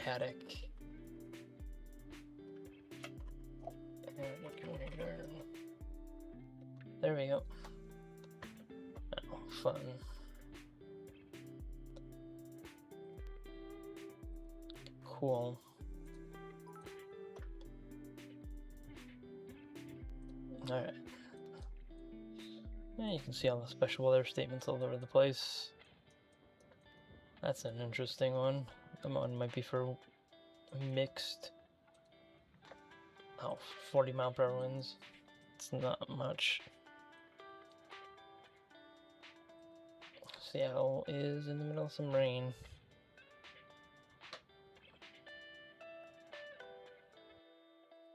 attic. There we go. Oh, fun. cool. Alright. Yeah, you can see all the special weather statements all over the place. That's an interesting one. That one might be for mixed. Oh, 40 mile per hour winds. It's not much. Seattle is in the middle of some rain.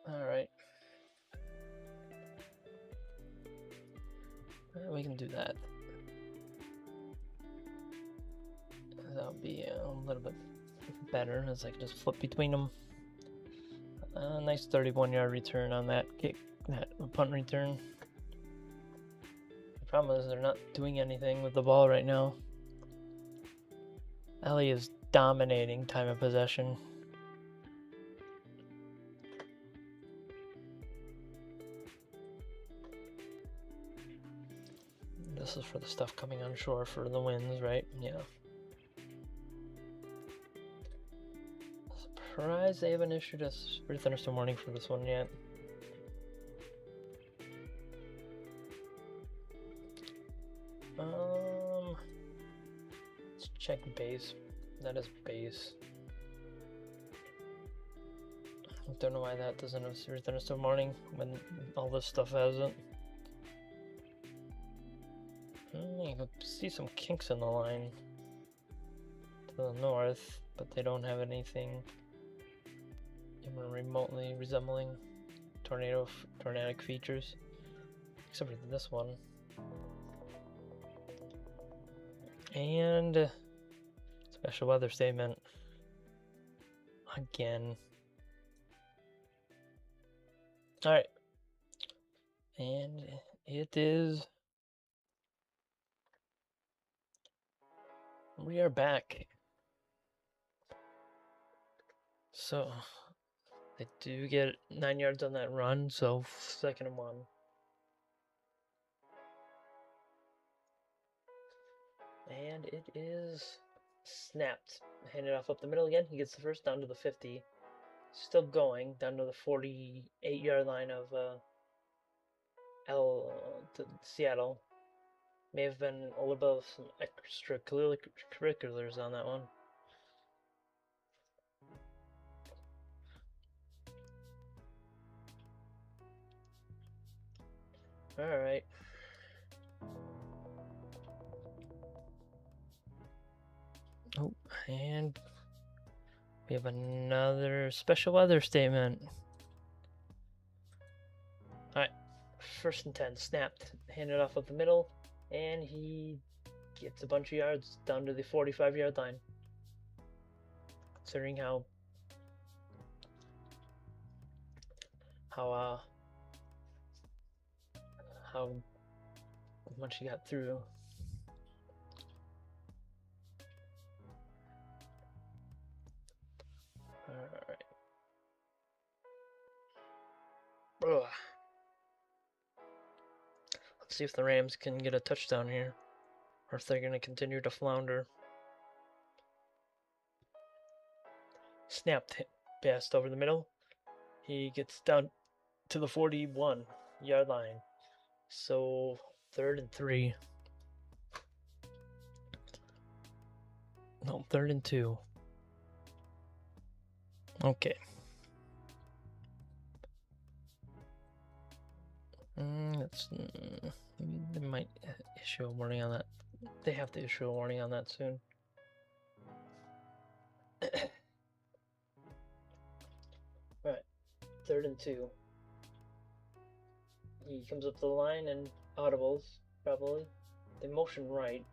Alright. We can do that. That'll be a little bit better as I can just flip between them. Nice 31-yard return on that kick, that punt return. The problem is they're not doing anything with the ball right now. Ellie is dominating time of possession. This is for the stuff coming on shore for the wins, right? Yeah. Surprised they haven't issued a severe thunderstorm warning for this one yet. Let's check base. That is base. I don't know why that doesn't have severe thunderstorm warning when all this stuff hasn't. You can see some kinks in the line to the north, but they don't have anything even remotely resembling tornadic features, except for this one. And special weather statement again. All right, and it is. We are back. So they do get 9 yards on that run, so 2nd and 1. And it is snapped. Handed off up the middle again. He gets the first down to the 50. Still going down to the 48-yard line of Seattle. May have been a little bit of some extracurriculars on that one. All right. Oh, and we have another special weather statement. Alright, 1st and 10, snapped, handed off up the middle, and he gets a bunch of yards down to the 45-yard line. Considering how much he got through. Alright. Let's see if the Rams can get a touchdown here, or if they're going to continue to flounder. Snapped, passed over the middle. He gets down to the 41-yard line. So 3rd and 3. No, 3rd and 2. Okay. They might issue a warning on that. They have to issue a warning on that soon. Right, 3rd and 2. He comes up the line and audibles, probably. They motion right.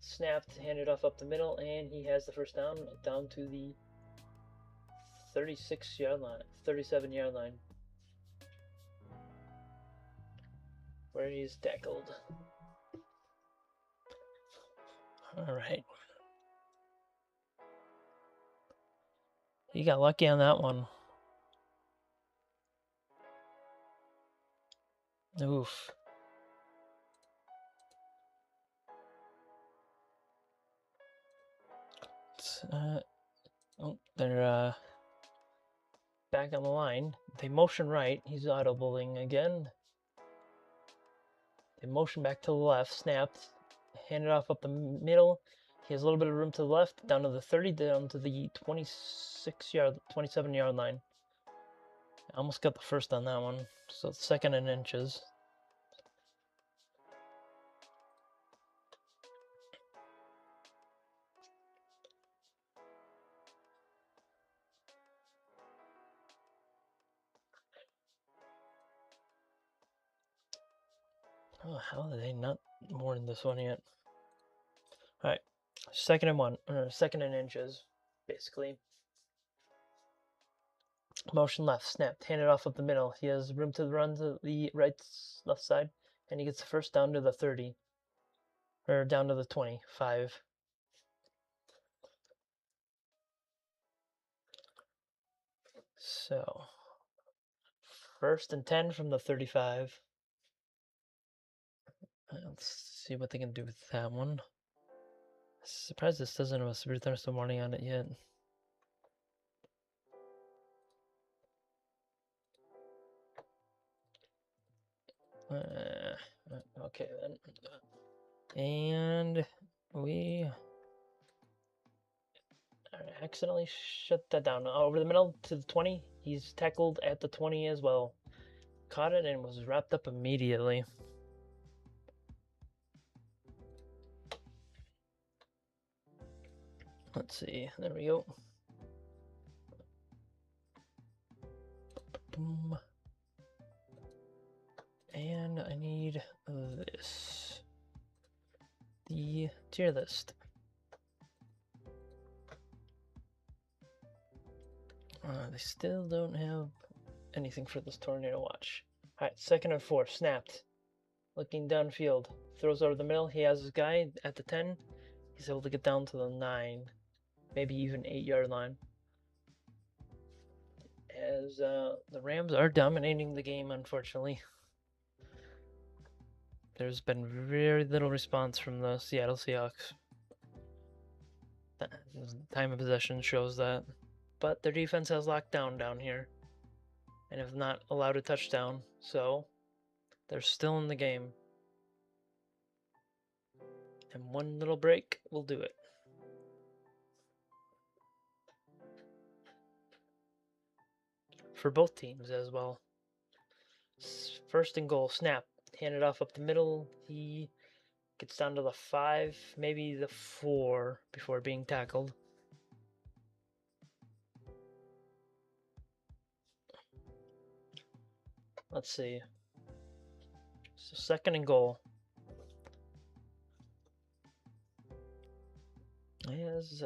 Snapped, handed off up the middle, and he has the first down to the 36-yard line, 37-yard line, where he's tackled. All right. He got lucky on that one. Oof. Oh, they're back on the line. They motion right. He's audibling again. They motion back to the left. Snapped. Hand it off up the middle. He has a little bit of room to the left. Down to the 30. Down to the 27-yard line. I almost got the first on that one. So second and inches. Oh, how are they not more in this one yet? Alright. Second and one. Or second and inches, basically. Motion left, snapped, handed off up the middle. He has room to run to the left side, and he gets the first down to the 30. Or down to the 25. So, first and 10 from the 35. Let's see what they can do with that one. Surprised this doesn't have a severe thunderstorm warning on it yet. Okay then. And we accidentally shut that down. Over the middle to the 20. He's tackled at the 20 as well. Caught it and was wrapped up immediately. Let's see. There we go. Boom. And I need this. The tier list. They still don't have anything for this tornado watch. Alright, second and 4. Snapped. Looking downfield. Throws over the middle. He has his guy at the 10. He's able to get down to the 9. Maybe even 8-yard line. As the Rams are dominating the game, unfortunately. There's been very little response from the Seattle Seahawks. Time of possession shows that. But their defense has locked down here. And have not allowed a touchdown. So, they're still in the game. And one little break will do it. For both teams as well. First and goal, snap. Handed off up the middle. He gets down to the 5, maybe the 4 before being tackled. Let's see. So second and goal. Is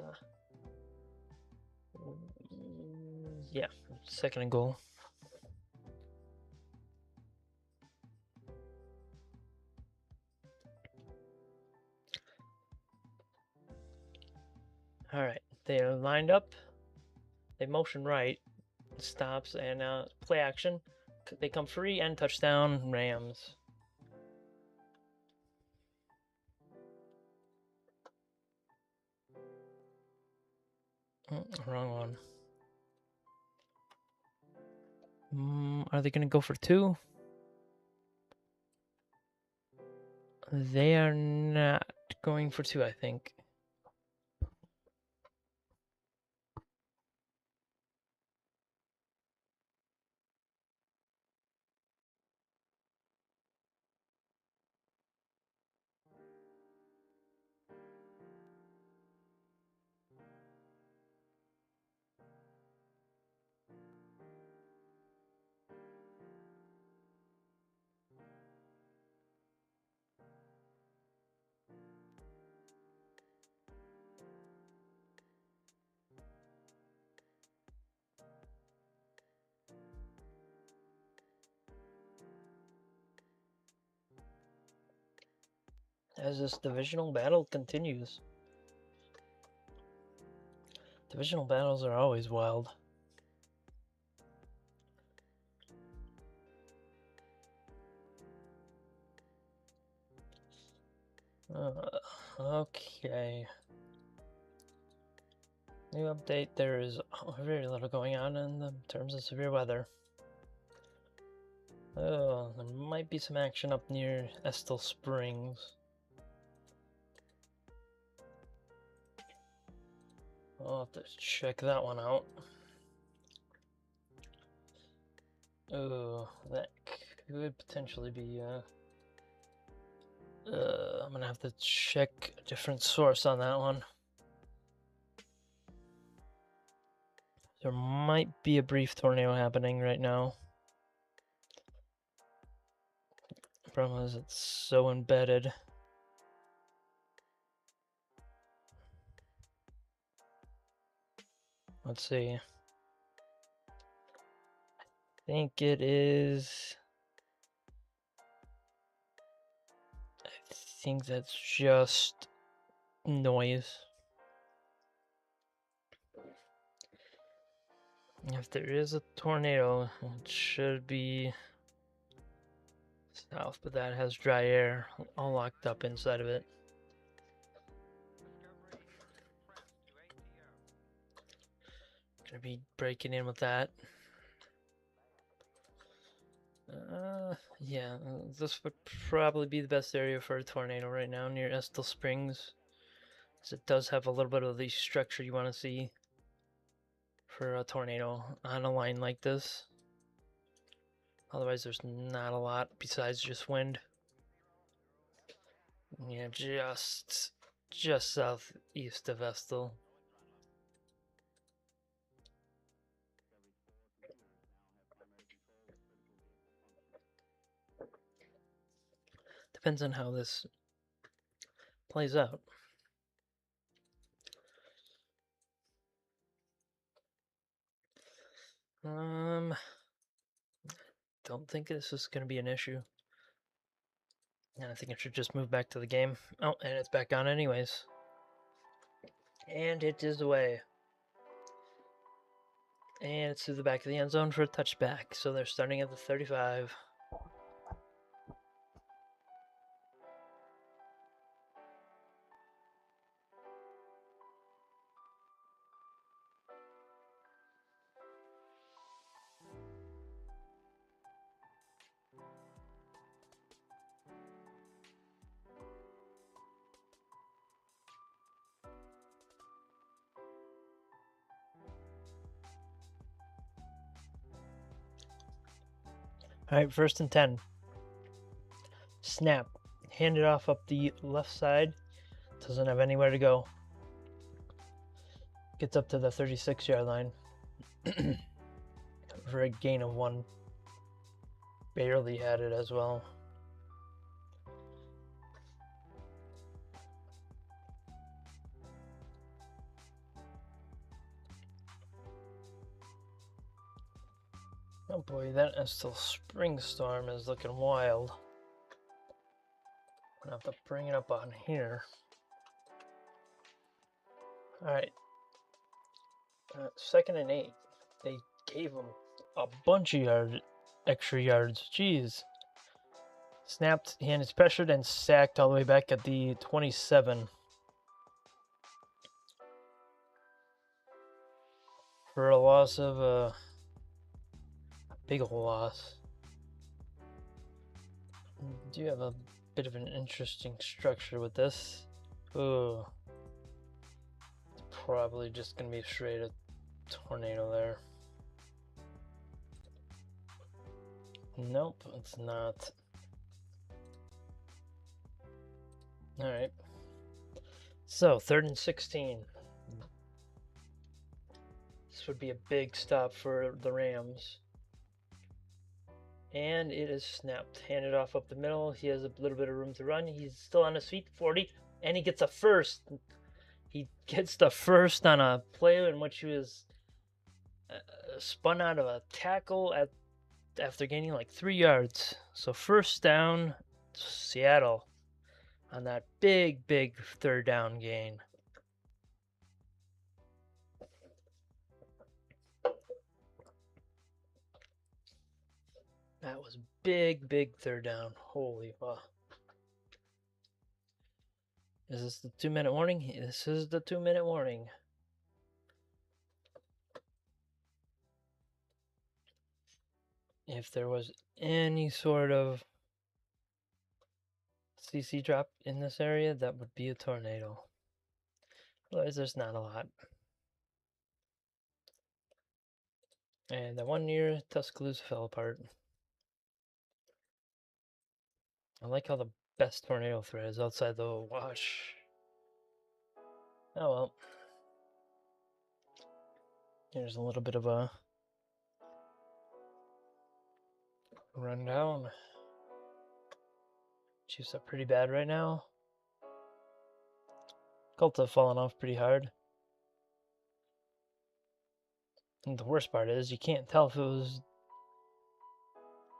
yeah, second and goal. All right, they are lined up. They motion right, stops, and play action. They come free and touchdown, Rams. Wrong one. Are they going to go for 2? They are not going for 2, I think. As this divisional battle continues. Divisional battles are always wild. Okay. New update, there is very little going on in the terms of severe weather. Oh, there might be some action up near Estill Springs. I'll have to check that one out. Oh, that could potentially be, I'm gonna have to check a different source on that one. There might be a brief tornado happening right now. The problem is it's so embedded. Let's see. I think it is... I think that's just noise. If there is a tornado, it should be south, but that has dry air all locked up inside of it. Gonna be breaking in with that. Yeah, this would probably be the best area for a tornado right now, near Estill Springs. Because it does have a little bit of the structure you want to see for a tornado on a line like this. Otherwise, there's not a lot besides just wind. Yeah, just southeast of Estill. Depends on how this plays out. Don't think this is going to be an issue. And I think I should just move back to the game. Oh, and it's back on anyways. And it is away. And it's to the back of the end zone for a touchback. So they're starting at the 35. Alright, 1st and 10. Snap. Hand it off up the left side. Doesn't have anywhere to go. Gets up to the 36-yard line. For a gain of 1. Barely had it as well. Oh boy, that Estill Spring Storm is looking wild. I'm gonna have to bring it up on here. Alright. 2nd and 8. They gave him a bunch of extra yards. Jeez. Snapped, and it's pressured and sacked all the way back at the 27. For a loss of a big ol' loss. Do you have a bit of an interesting structure with this? Oh, it's probably just gonna be straight a tornado there. Nope, it's not. Alright. So, 3rd and 16. This would be a big stop for the Rams. And it is snapped. Handed off up the middle. He has a little bit of room to run. He's still on his feet, 40, and he gets a first. He gets the first on a play in which he was spun out of a tackle after gaining like 3 yards. So 1st down, Seattle on that big 3rd down gain. That was big 3rd down. Holy fuck. Is this the 2-minute warning? This is the 2-minute warning. if there was any sort of CC drop in this area, that would be a tornado. Otherwise, there's not a lot. And that one near Tuscaloosa fell apart. I like how the best tornado threat is outside the wash. Oh well. Here's a little bit of a rundown. Chiefs are pretty bad right now. Colts have fallen off pretty hard. And the worst part is you can't tell if it was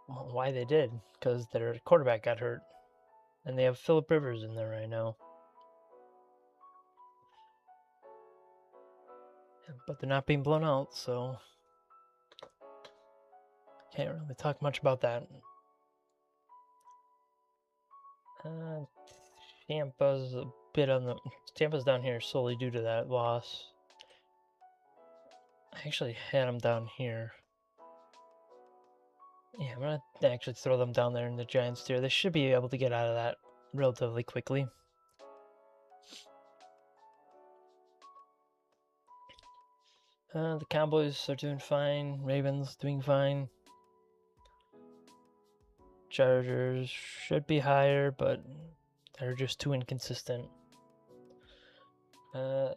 why they did, because their quarterback got hurt. And they have Phillip Rivers in there right now. But they're not being blown out, so can't really talk much about that. Tampa's a bit on the... Tampa's down here solely due to that loss. I actually had them down here. Yeah, I'm going to actually throw them down there in the Giants tier. They should be able to get out of that relatively quickly. The Cowboys are doing fine. Ravens doing fine. Chargers should be higher, but they're just too inconsistent. The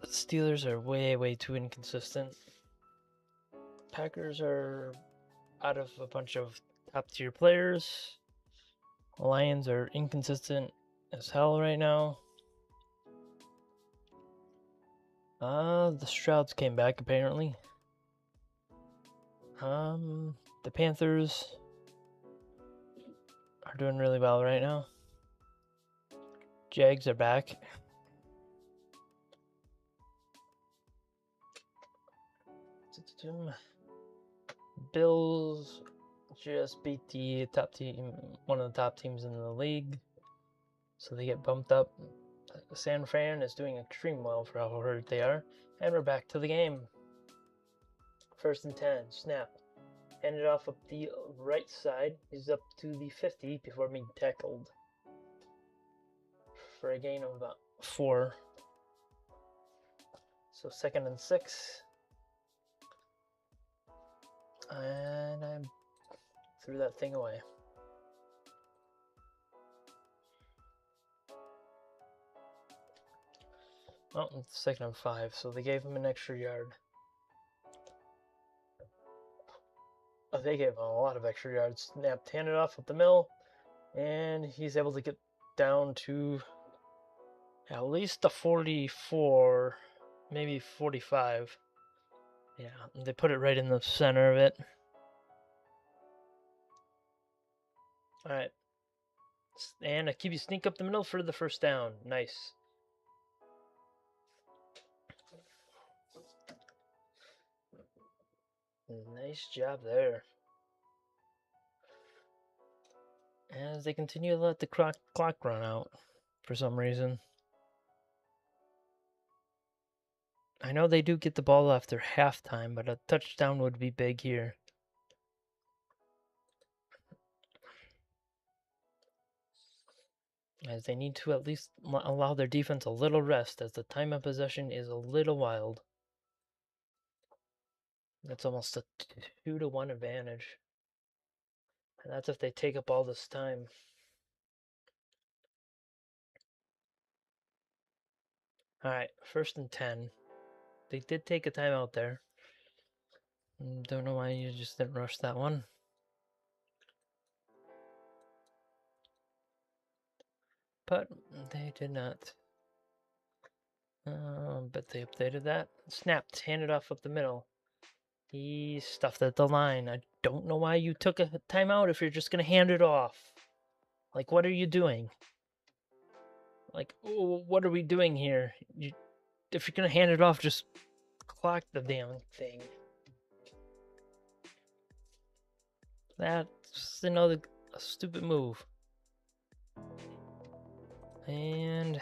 Steelers are way too inconsistent. Packers are out of a bunch of top-tier players. Lions are inconsistent as hell right now. The Strouds came back apparently. The Panthers are doing really well right now. Jags are back. Bills just beat the top team, one of the top teams in the league, so they get bumped up. San Fran is doing extremely well for how hurt they are, and we're back to the game. 1st and 10, snap. Handed off up the right side. He's up to the 50 before being tackled for a gain of about 4. So 2nd and 6. And I threw that thing away. Oh, it's 2nd and 5, so they gave him an extra yard. Oh, they gave him a lot of extra yards. Snapped, handed off up the middle, and he's able to get down to at least the 44, maybe 45. Yeah, they put it right in the center of it. Alright. And Akibi sneak up the middle for the 1st down. Nice. Nice job there. As they continue to let the clock run out for some reason. I know they do get the ball after halftime, but a touchdown would be big here. As they need to at least allow their defense a little rest, as the time of possession is a little wild. That's almost a 2-1 advantage. And that's if they take up all this time. Alright, 1st and 10. They did take a timeout there. Don't know why you just didn't rush that one. But they did not. But they updated that. Snapped, handed off up the middle. He stuffed at the line. I don't know why you took a timeout if you're just going to hand it off. Like, what are you doing? Like, what are we doing here? If you're going to hand it off, just clock the damn thing. That's another stupid move. And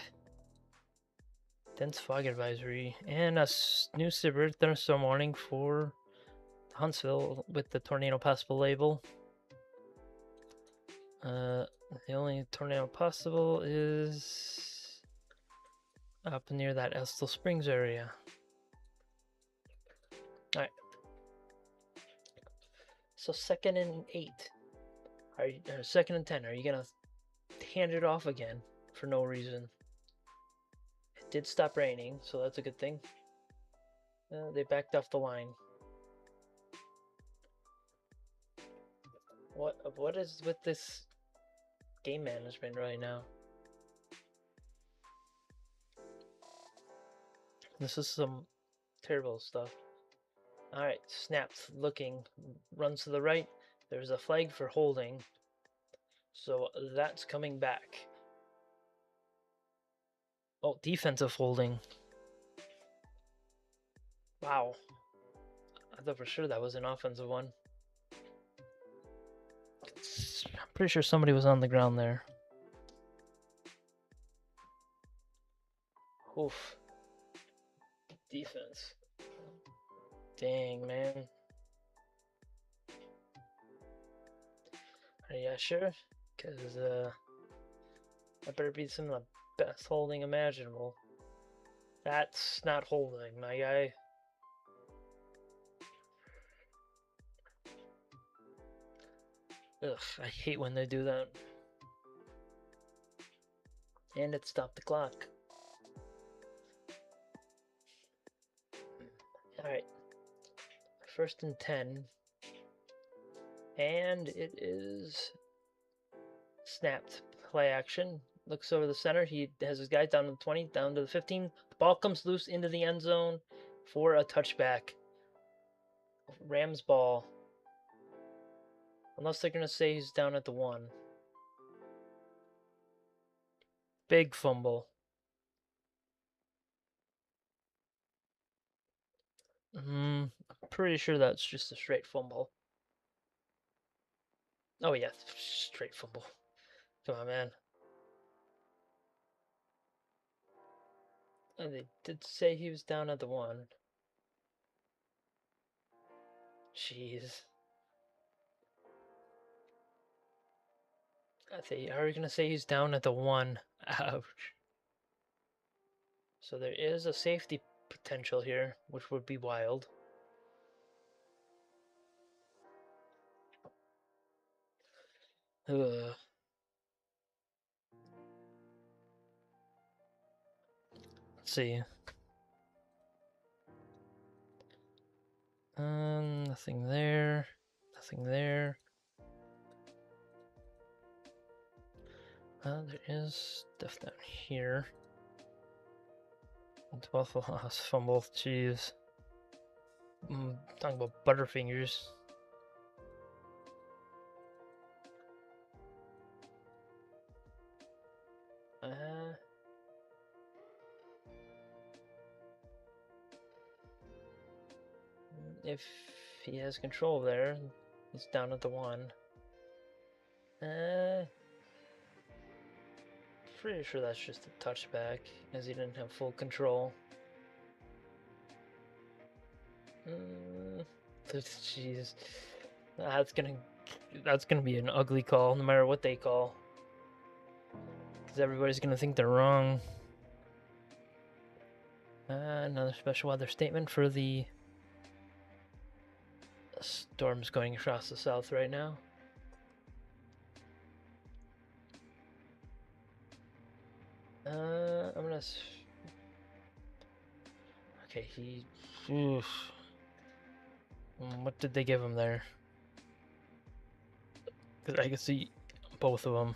dense fog advisory and a new severe thunderstorm warning for Huntsville with the tornado possible label. The only tornado possible is up near that Estill Springs area. Alright. So 2nd and 8. Or 2nd and 10. Are you gonna hand it off again for no reason? It did stop raining, so that's a good thing. They backed off the line. What is with this game management right now? This is some terrible stuff. Alright, snapped, looking, runs to the right. There's a flag for holding. So that's coming back. Oh, defensive holding. Wow. I thought for sure that was an offensive one. I'm pretty sure somebody was on the ground there. Oof. Defense. Dang, man. Are you sure? Because, that better be some of the best holding imaginable. That's not holding, my guy. Ugh, I hate when they do that. And it stopped the clock. Alright. 1st and 10. And it is snapped. Play action. Looks over the center. He has his guys down to the 20, down to the 15. The ball comes loose into the end zone for a touchback. Rams ball. Unless they're going to say he's down at the 1. Big fumble. I'm pretty sure that's just a straight fumble. Oh yeah, straight fumble. Come on, man. And they did say he was down at the 1. Jeez. Are we gonna say he's down at the 1? Ouch. So there is a safety potential here, which would be wild. Ugh. Let's see. Nothing there. Nothing there. There is stuff down here. Buffalo House fumble. Jeez. Talking about Butterfingers. If he has control there, he's down at the 1. Pretty sure that's just a touchback, as he didn't have full control. Jeez, that's gonna be an ugly call, no matter what they call, because everybody's gonna think they're wrong. Another special weather statement for the storms going across the south right now. I'm gonna. Okay, Oof. What did they give him there? Because I can see both of them.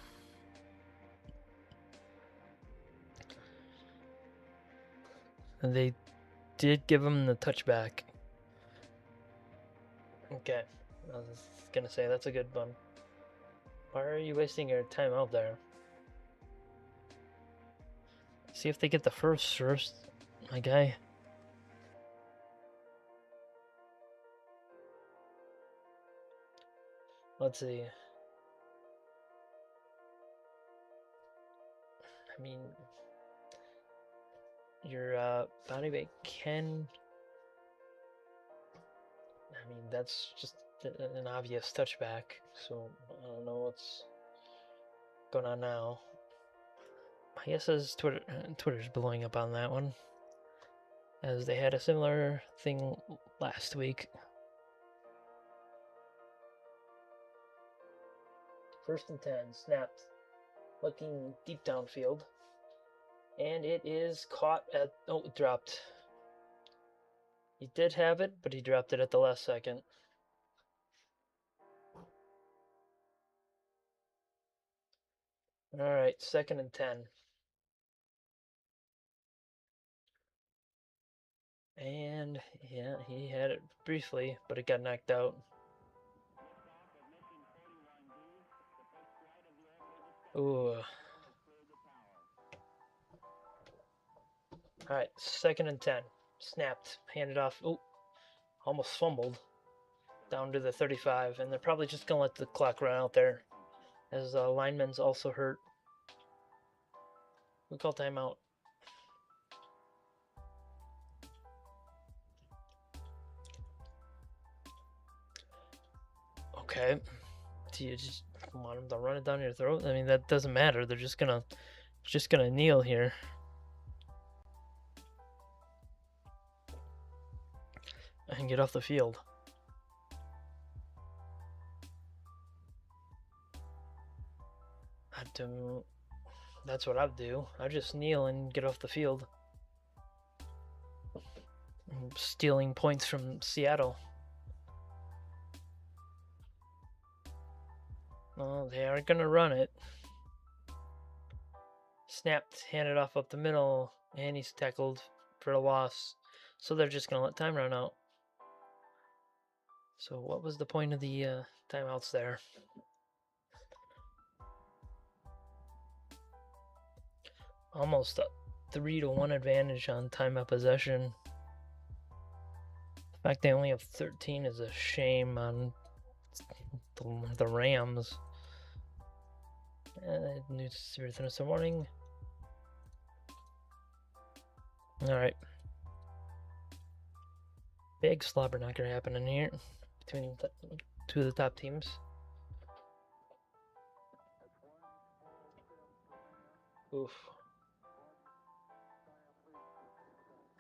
And they did give him the touchback. Okay, I was gonna say that's a good one. Why are you wasting your time out there? See if they get the first, my guy. Let's see. I mean, your body weight can. I mean, that's just an obvious touchback, so I don't know what's going on now. I guess as Twitter's blowing up on that one, as they had a similar thing last week. First and 10, snapped, looking deep downfield, and it is caught at, oh, it dropped. He did have it, but he dropped it at the last second. All right, 2nd and 10. And yeah, he had it briefly, but it got knocked out. Ooh. All right, 2nd and 10. Snapped, handed off. Oh, almost fumbled down to the 35, and they're probably just gonna let the clock run out there, as lineman's also hurt. We call timeout. Okay. Do you just want them to run it down your throat? I mean, that doesn't matter. They're just gonna kneel here. And get off the field. That's what I'd do. I'd just kneel and get off the field. I'm stealing points from Seattle. Well, they are gonna run it. Snapped, handed off up the middle, and he's tackled for a loss. So they're just gonna let time run out. So what was the point of the timeouts there? Almost a 3-1 advantage on time of possession. The fact they only have 13 is a shame on the Rams. News this morning. All right. Big slobber knocker happening here between two of the top teams. Oof.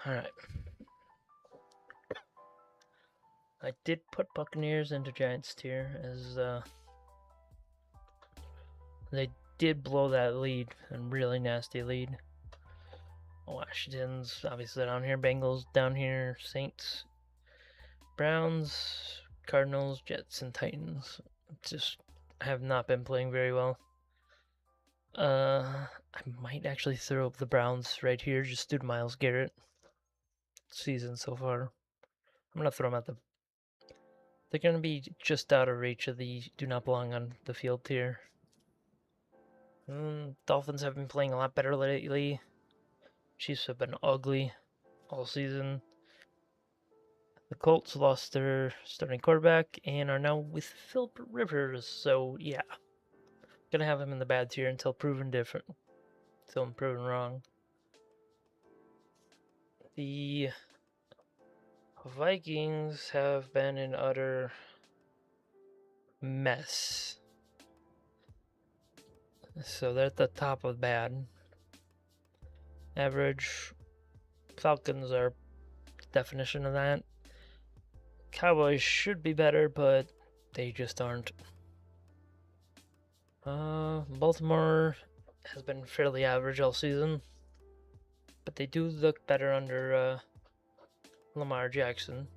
All right. I did put Buccaneers into Giants tier, as they did blow that lead, a really nasty lead. Washington's obviously down here, Bengals down here, Saints, Browns, Cardinals, Jets, and Titans just have not been playing very well. I might actually throw up the Browns right here just due to Myles Garrett season so far. I'm gonna throw them at they're gonna be just out of reach of the do not belong on the field tier. Dolphins have been playing a lot better lately. Chiefs have been ugly all season. The Colts lost their starting quarterback and are now with Philip Rivers, so yeah. Gonna have him in the bad tier until proven different. Until I'm proven wrong. The Vikings have been an utter mess. So they're at the top of bad. Average. Falcons are the definition of that. Cowboys should be better, but they just aren't. Baltimore has been fairly average all season, but they do look better under Lamar Jackson.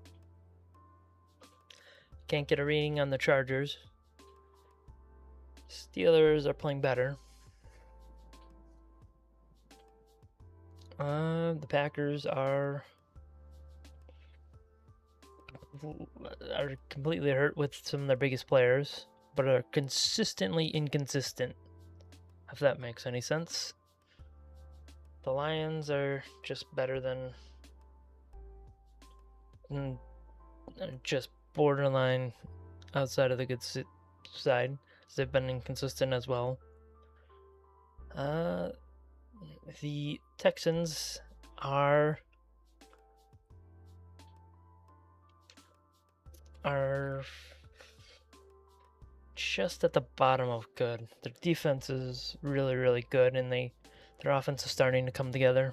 Can't get a reading on the Chargers. Steelers are playing better. The Packers are completely hurt with some of their biggest players, but are consistently inconsistent, if that makes any sense. The Lions are just better than just borderline outside of the good side. They've been inconsistent as well. The Texans are are just at the bottom of good. Their defense is really, really good, and their offense is starting to come together.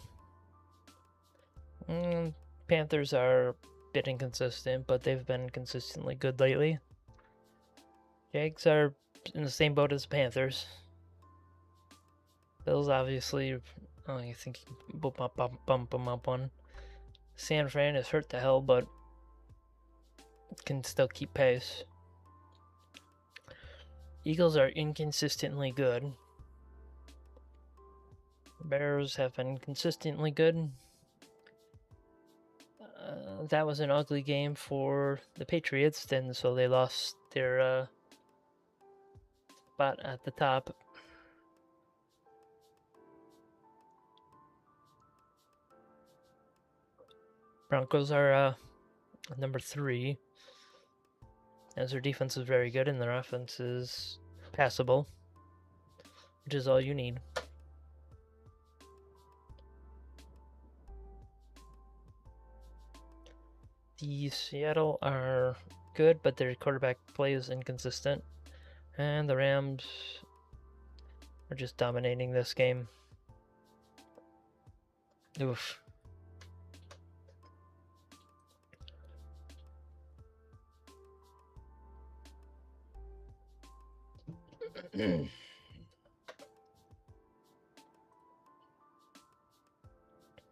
Panthers are a bit inconsistent, but they've been consistently good lately. Jags are in the same boat as Panthers. Bills obviously, I think bump them up one. San Fran is hurt to hell, but can still keep pace. Eagles are inconsistently good. Bears have been consistently good. That was an ugly game for the Patriots, then, so they lost their spot at the top. Broncos are number 3, as their defense is very good and their offense is passable, which is all you need. The Seattle are good, but their quarterback play is inconsistent. And the Rams are just dominating this game. Oof.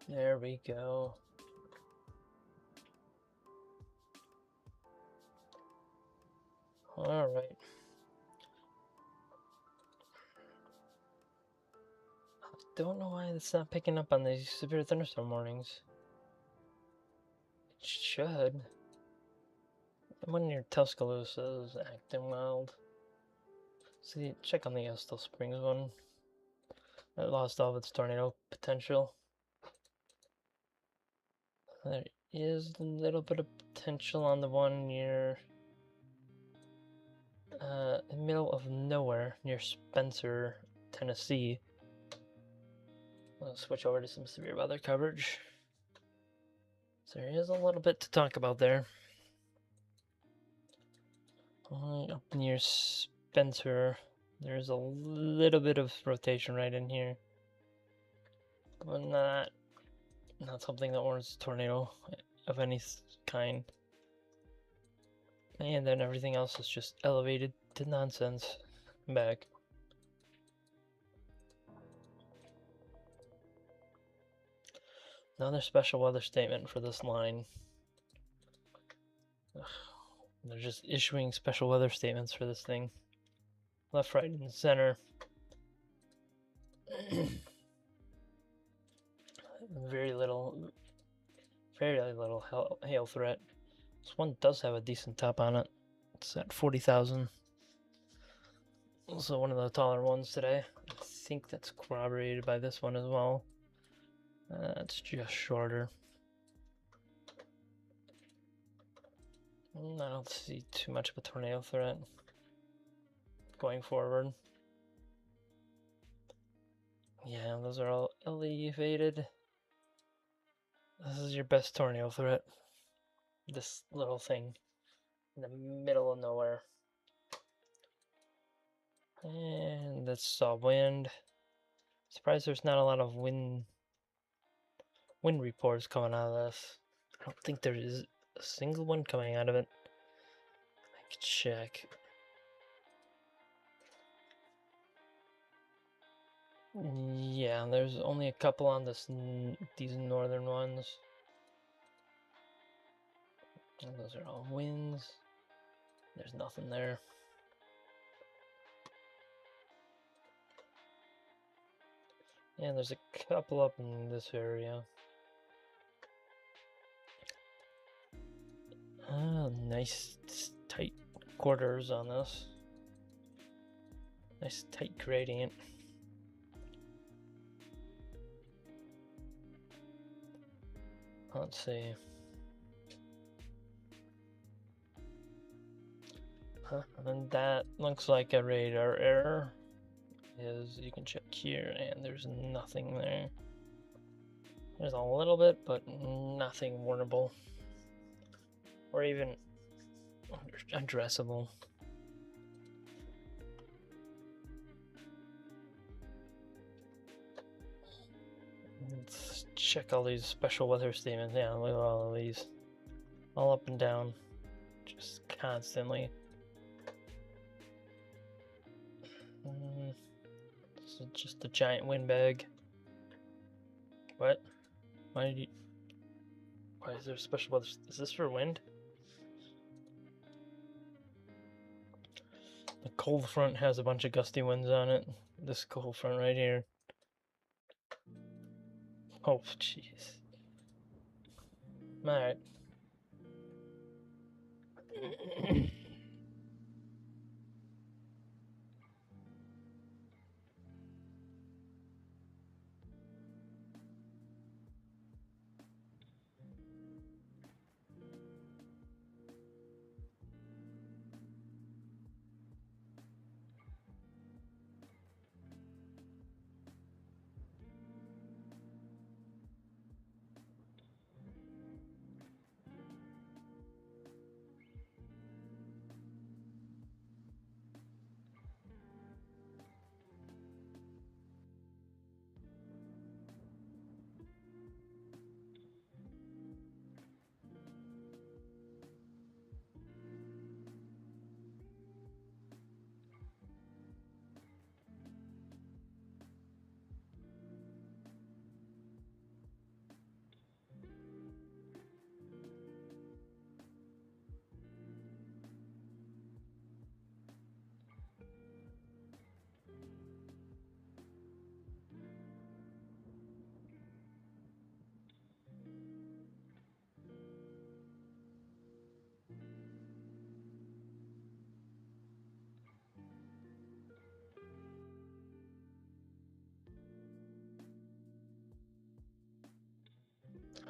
There we go. All right. I don't know why it's not picking up on these severe thunderstorm warnings. It should. The one near Tuscaloosa is acting wild. See, check on the Estill Springs one. It lost all of its tornado potential. There is a little bit of potential on the one near the middle of nowhere near Spencer, Tennessee. I'll switch over to some severe weather coverage. So there is a little bit to talk about there. Up near Spencer, there's a little bit of rotation right in here, but not something that warrants a tornado of any kind. And then everything else is just elevated to nonsense. Back. Another special weather statement for this line. Ugh. They're just issuing special weather statements for this thing. Left, right, and center. Very little hail threat. This one does have a decent top on it. It's at 40,000. Also one of the taller ones today. I think that's corroborated by this one as well. It's just shorter. I don't see too much of a tornado threat going forward. Yeah, those are all elevated. This is your best tornado threat. This little thing in the middle of nowhere. And that's all wind. Surprised there's not a lot of wind reports coming out of this. I don't think there is a single one coming out of it. I could check. Yeah, there's only a couple on these northern ones. And those are all winds. There's nothing there. Yeah, there's a couple up in this area. Oh, nice tight quarters on this. Nice tight gradient. Let's see. And that looks like a radar error. You can check here, and there's nothing there. There's a little bit, but nothing warnable. Or even undressable. Let's check all these special weather statements. Yeah, look at all of these. All up and down. Just constantly. This is just a giant windbag. What? Why did you... Why is there special weather? Is this for wind? The cold front has a bunch of gusty winds on it. This cold front right here. Oh, jeez. Alright.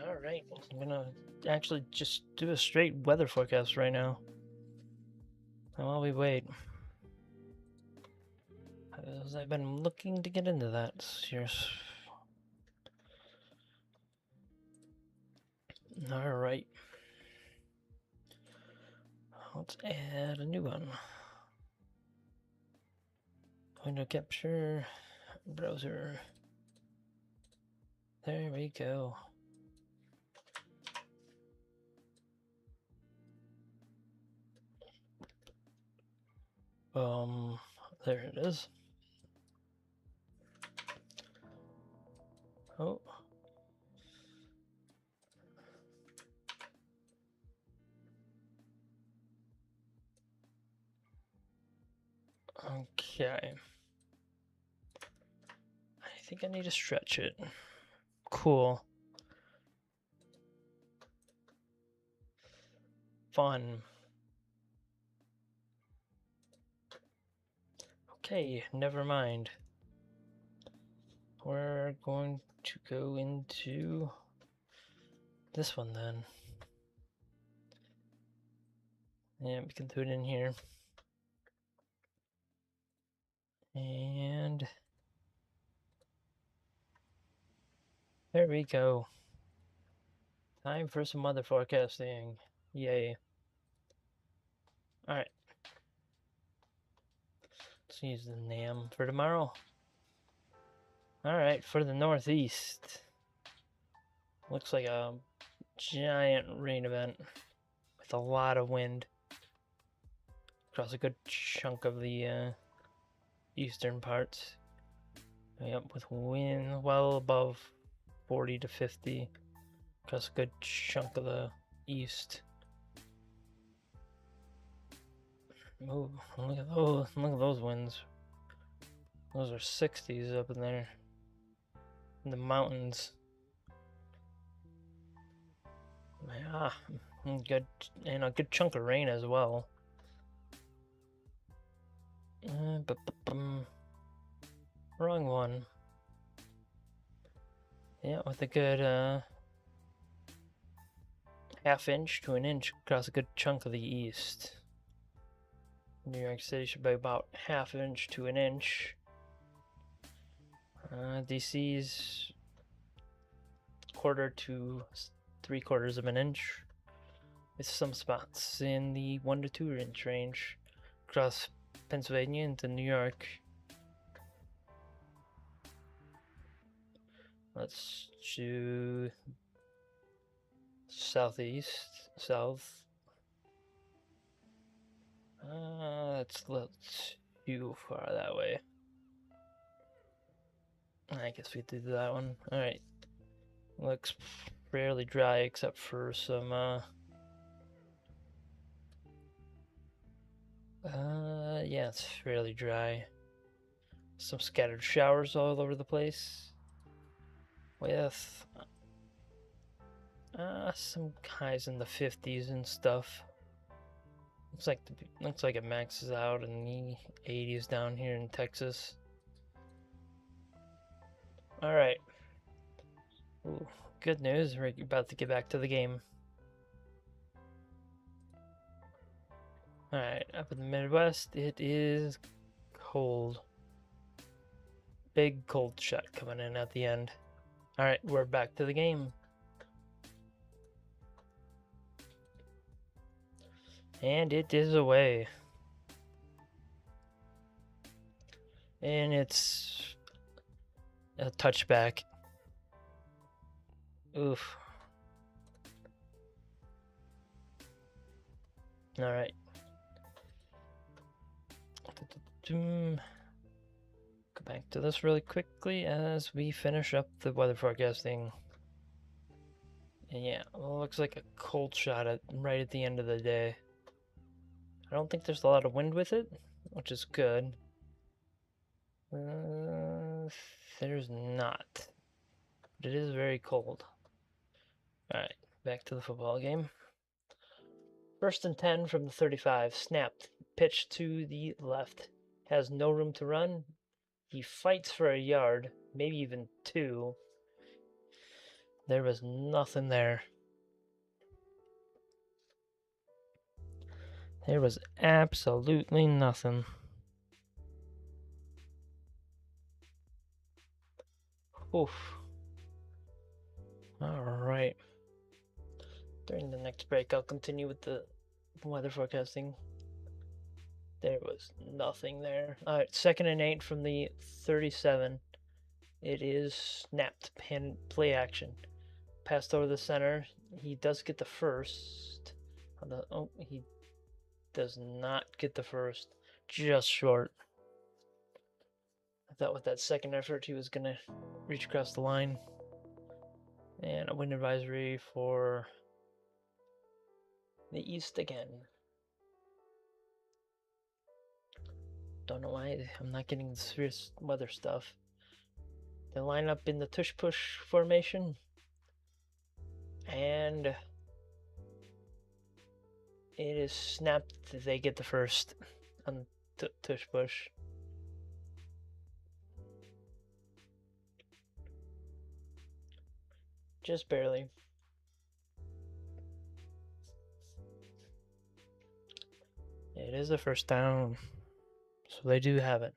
Alright, I'm gonna actually just do a straight weather forecast right now. And while we wait. Because I've been looking to get into that. Here's... Alright. Let's add a new one. Window capture, browser. There we go. There it is. Oh. Okay. I think I need to stretch it. Cool. Fun. Okay, never mind. We're going to go into this one then. Yeah, we can do it in here. And there we go. Time for some weather forecasting. Yay. Alright. Let's use the NAM for tomorrow. Alright, for the northeast. Looks like a giant rain event with a lot of wind across a good chunk of the eastern parts. Yep, with wind well above 40 to 50 across a good chunk of the east. Oh, look at those winds. Those are 60s up in there. In the mountains. Yeah, good, and a good chunk of rain as well. Wrong one. Yeah, with a good half-inch to an inch across a good chunk of the east. New York City should be about half-inch to an inch. DC's quarter to 3/4 of an inch. with some spots in the 1 to 2 inch range across Pennsylvania into New York. Let's do southeast, south. That's a little too far that way. I guess we did that one. Alright. Looks fairly dry except for some, yeah, it's fairly dry. Some scattered showers all over the place. With, some highs in the 50s and stuff. Looks like it maxes out in the 80s down here in Texas. Alright. Ooh, good news, we're about to get back to the game. Alright, up in the Midwest, it is cold. Big cold shot coming in at the end. Alright, we're back to the game. And it is away. And it's a touchback. Oof. Alright. Go back to this really quickly as we finish up the weather forecasting. And yeah, well, looks like a cold shot right at the end of the day. I don't think there's a lot of wind with it, which is good. There's not. But it is very cold. Alright, back to the football game. 1st and 10 from the 35. Snapped. Pitch to the left. Has no room to run. He fights for a yard, maybe even 2. There was nothing there. There was absolutely nothing. Oof. Alright. During the next break, I'll continue with the weather forecasting. There was nothing there. Alright, 2nd and 8 from the 37. It is snapped. Play action. Passed over the center. He does get the first. Oh, he does not get the first. Just short. I thought with that second effort he was going to reach across the line. And a wind advisory for the east again. Don't know why I'm not getting the serious weather stuff. They line up in the tush-push formation. And it is snapped. They get the first on tush-push. Just barely. It is a first down. So they do have it.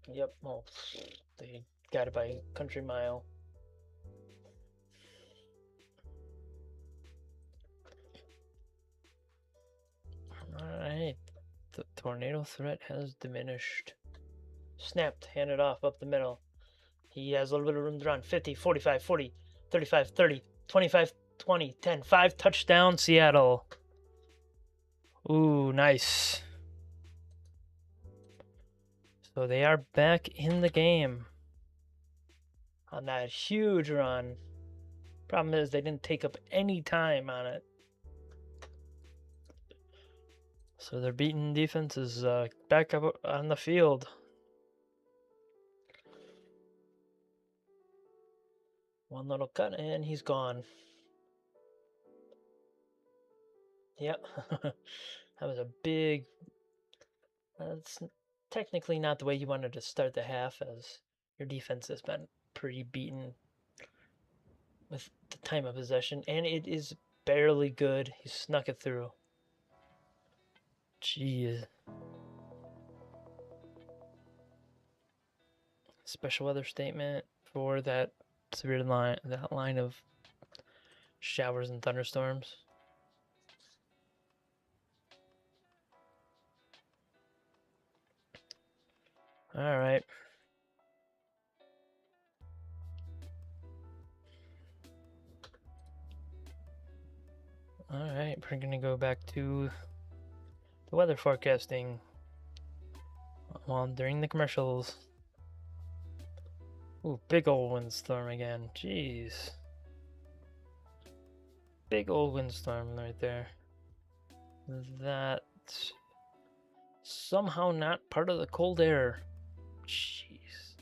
Yep, well, they got it by a country mile. Alright, the tornado threat has diminished. Snapped, handed off up the middle. He has a little bit of room to run. 50, 45, 40, 35, 30, 25, 20, 10, 5 touchdown Seattle. Ooh, nice. So they are back in the game on that huge run. Problem is they didn't take up any time on it. So their beaten defense is back up on the field. One little cut and he's gone. Yep. That was a big... That's technically not the way you wanted to start the half, as your defense has been pretty beaten with the time of possession, and it is barely good. He snuck it through. Jeez. Special weather statement for that severe line of showers and thunderstorms. All right. All right, we're gonna go back to the weather forecasting. Well, during the commercials. Ooh, big old windstorm again. Jeez. Big old windstorm right there. That's somehow not part of the cold air. Jeez.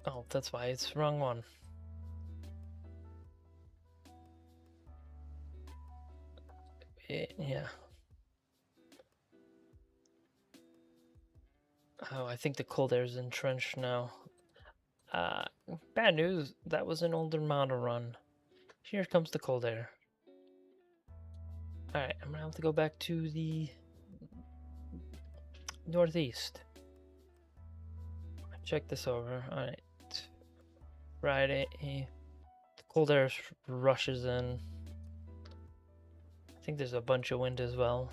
Oh, that's why it's the wrong one. Yeah. Oh, I think the cold air is entrenched now. Bad news. That was an older model run. Here comes the cold air. Alright, I'm gonna have to go back to the northeast. Check this over. Alright. Friday. The cold air rushes in. I think there's a bunch of wind as well.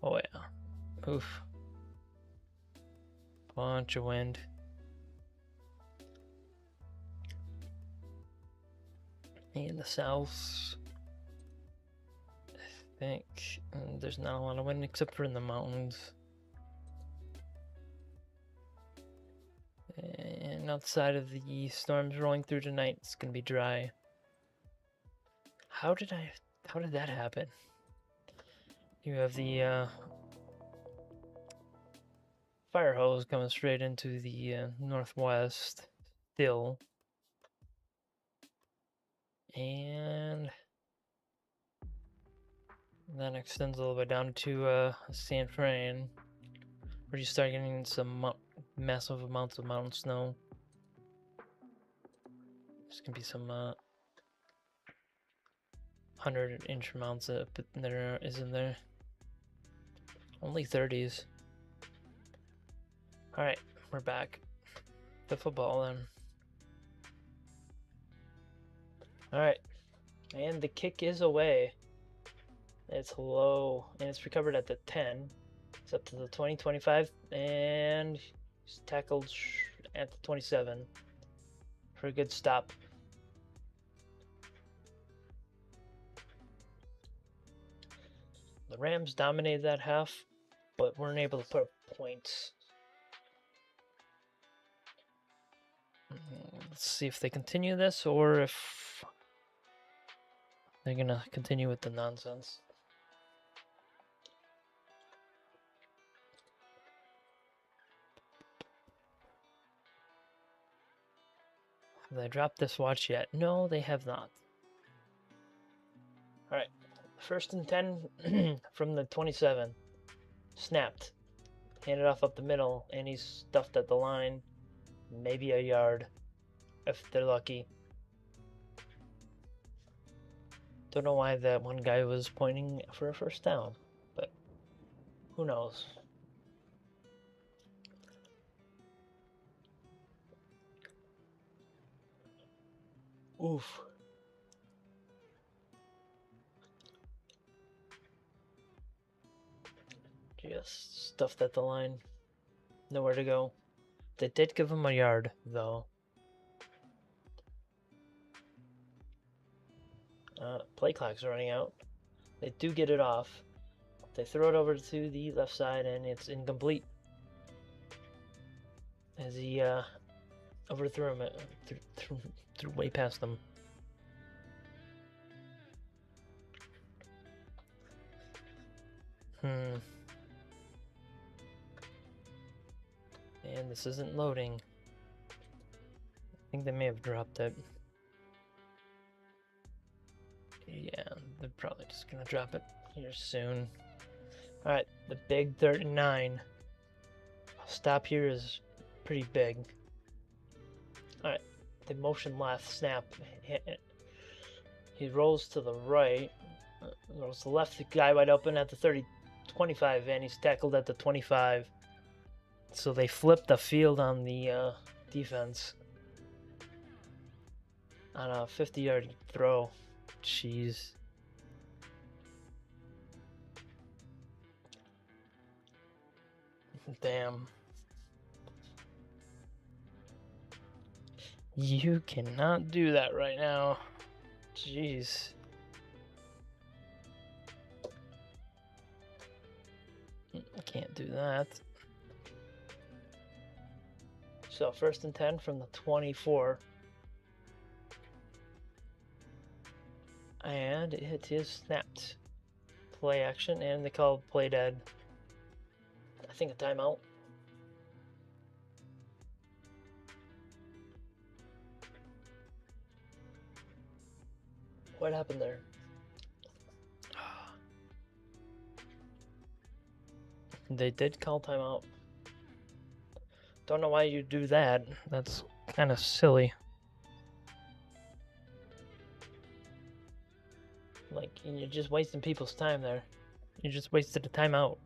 Oh yeah. Oof. Bunch of wind. In the south, I think there's not a lot of wind except for in the mountains. And outside of the storms rolling through tonight, it's gonna be dry. How did that happen? You have the fire hose coming straight into the northwest still. And then extends a little bit down to San Fran, where you start getting some massive amounts of mountain snow. There's gonna be some 100-inch amounts that there isn't there. Only 30s. Alright, we're back. The football then. Alright, and the kick is away. It's low, and it's recovered at the 10. It's up to the 20, 25, and he's tackled at the 27 for a good stop. The Rams dominated that half, but weren't able to put up points. Let's see if they continue this or if they're gonna continue with the nonsense. Have they dropped this watch yet? No, they have not. Alright, 1st and 10 from the 27. Snapped. Handed off up the middle, and he's stuffed at the line. Maybe a yard, if they're lucky. Don't know why that one guy was pointing for a 1st down, but who knows. Oof. Just stuffed at the line. Nowhere to go. They did give him a yard, though. Play clock's running out. They do get it off. They throw it over to the left side, and it's incomplete. As he overthrew him, threw way past them. And this isn't loading. I think they may have dropped it. Yeah, they're probably just gonna drop it here soon. Alright, the big 39. Stop here is pretty big. Alright, the motion left, snap. He rolls to the right. Rolls to the left, the guy wide open at the 30, 25, and he's tackled at the 25. So they flipped the field on the defense on a 50-yard throw. Jeez. Damn. You cannot do that right now. Jeez. Can't do that. So 1st and 10 from the 24. And it is snapped. Play action, and they call play dead. I think a timeout. What happened there? They did call timeout. Don't know why you do that. That's kind of silly. Like, you're just wasting people's time there. You just wasted a timeout.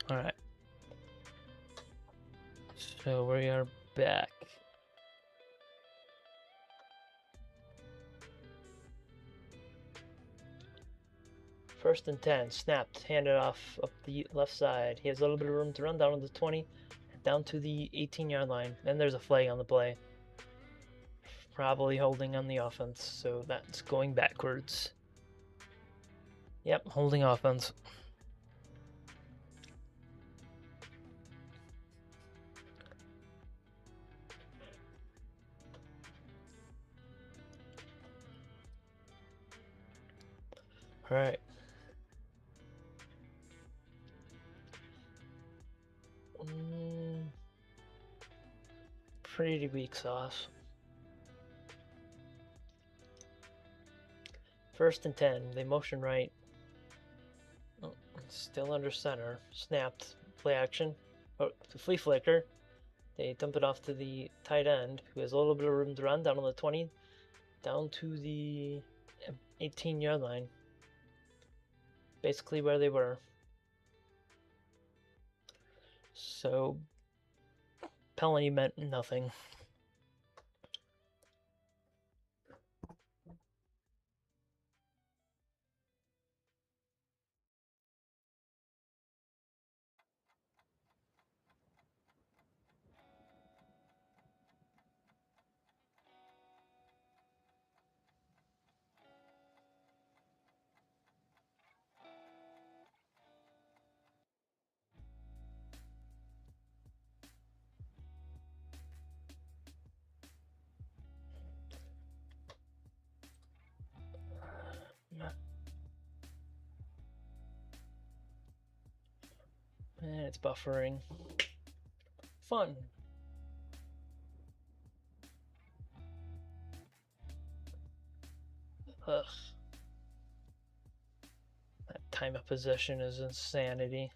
Alright. So we are back. First and 10, snapped, handed off up the left side. He has a little bit of room to run down to the 20, down to the 18-yard line. Then there's a flag on the play. Probably holding on the offense, so that's going backwards. Yep, holding offense. Alright. Pretty weak sauce. 1st and 10, they motion right. Oh, still under center. Snapped. Play action. Oh, flea flicker. They dump it off to the tight end, who has a little bit of room to run down on the 20, down to the 18-yard line. Basically where they were. So, penalty meant nothing. And it's buffering. Fun. Ugh. That time of possession is insanity.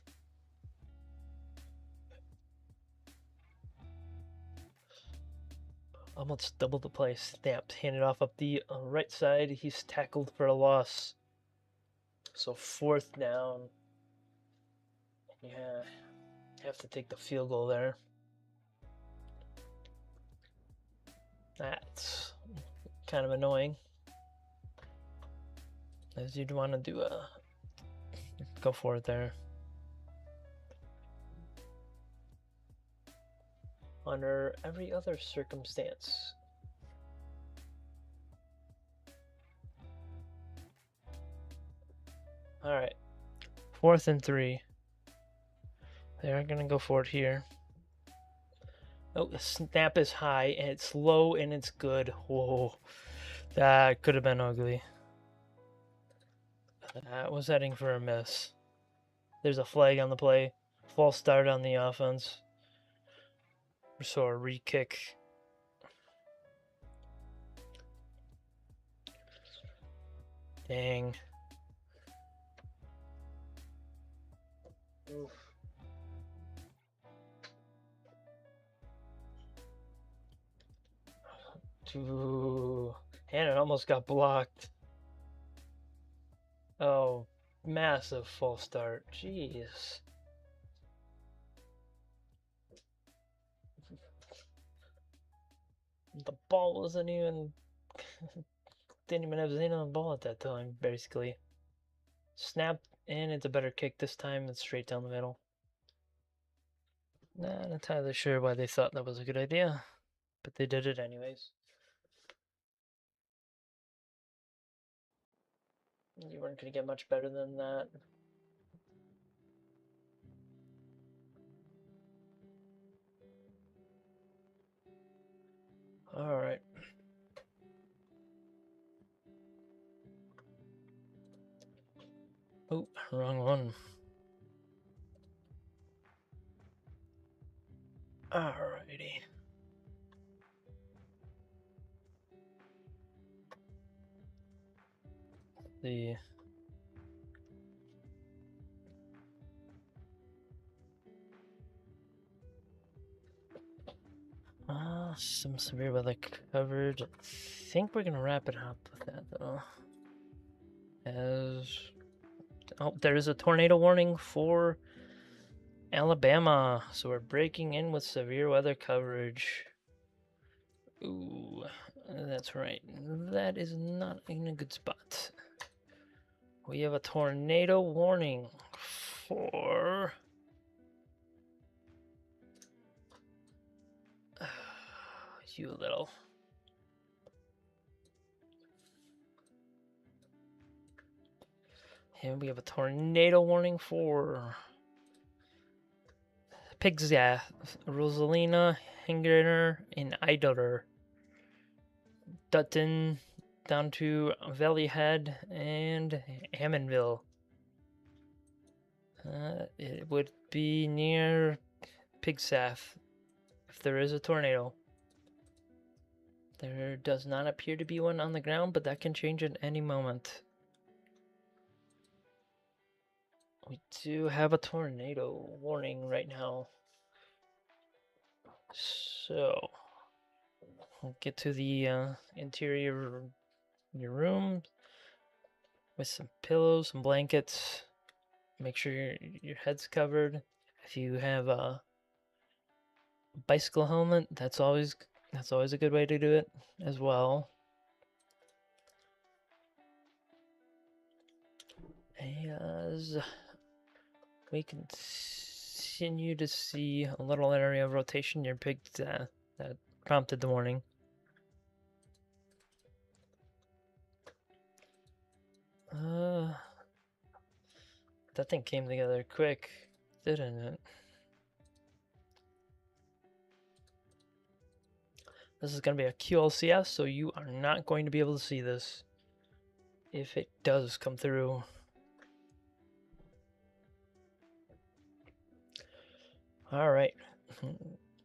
Almost double the play. Snapped. Handed off up the right side. He's tackled for a loss. So 4th down. Yeah. Have to take the field goal there. That's kind of annoying. As you'd want to do go for it there. Under every other circumstance. Alright. 4th and 3. They are going to go for it here. Oh, the snap is high, and it's low, and it's good. Whoa. That could have been ugly. That was heading for a miss. There's a flag on the play. False start on the offense. So a re-kick. Dang. Oof. Ooh. And it almost got blocked. Oh, massive false start. Jeez. The ball wasn't even... didn't even have his hand on the ball at that time, basically. Snap, and it's a better kick this time. It's straight down the middle. Not entirely sure why they thought that was a good idea, but they did it anyways. You weren't going to get much better than that. Alright. Oh, wrong one. Alrighty. The some severe weather coverage. I think we're gonna wrap it up with that though. There is a tornado warning for Alabama, so we're breaking in with severe weather coverage. Ooh, that's right. That is not in a good spot. We have a tornado warning for you little. And we have a tornado warning for Pigsath, Rosalina, Hingener, and Idler. Dutton down to Valley Head and Hammondville. It would be near Pigsath if there is a tornado. There does not appear to be one on the ground, but that can change at any moment. We do have a tornado warning right now. So, we'll get to the interior of your room with some pillows, some blankets. Make sure your head's covered. If you have a bicycle helmet, that's always a good way to do it as well. As we continue to see a little area of rotation near Pig that prompted the warning. That thing came together quick, didn't it? This is going to be a QLCS, so you are not going to be able to see this if it does come through. All right.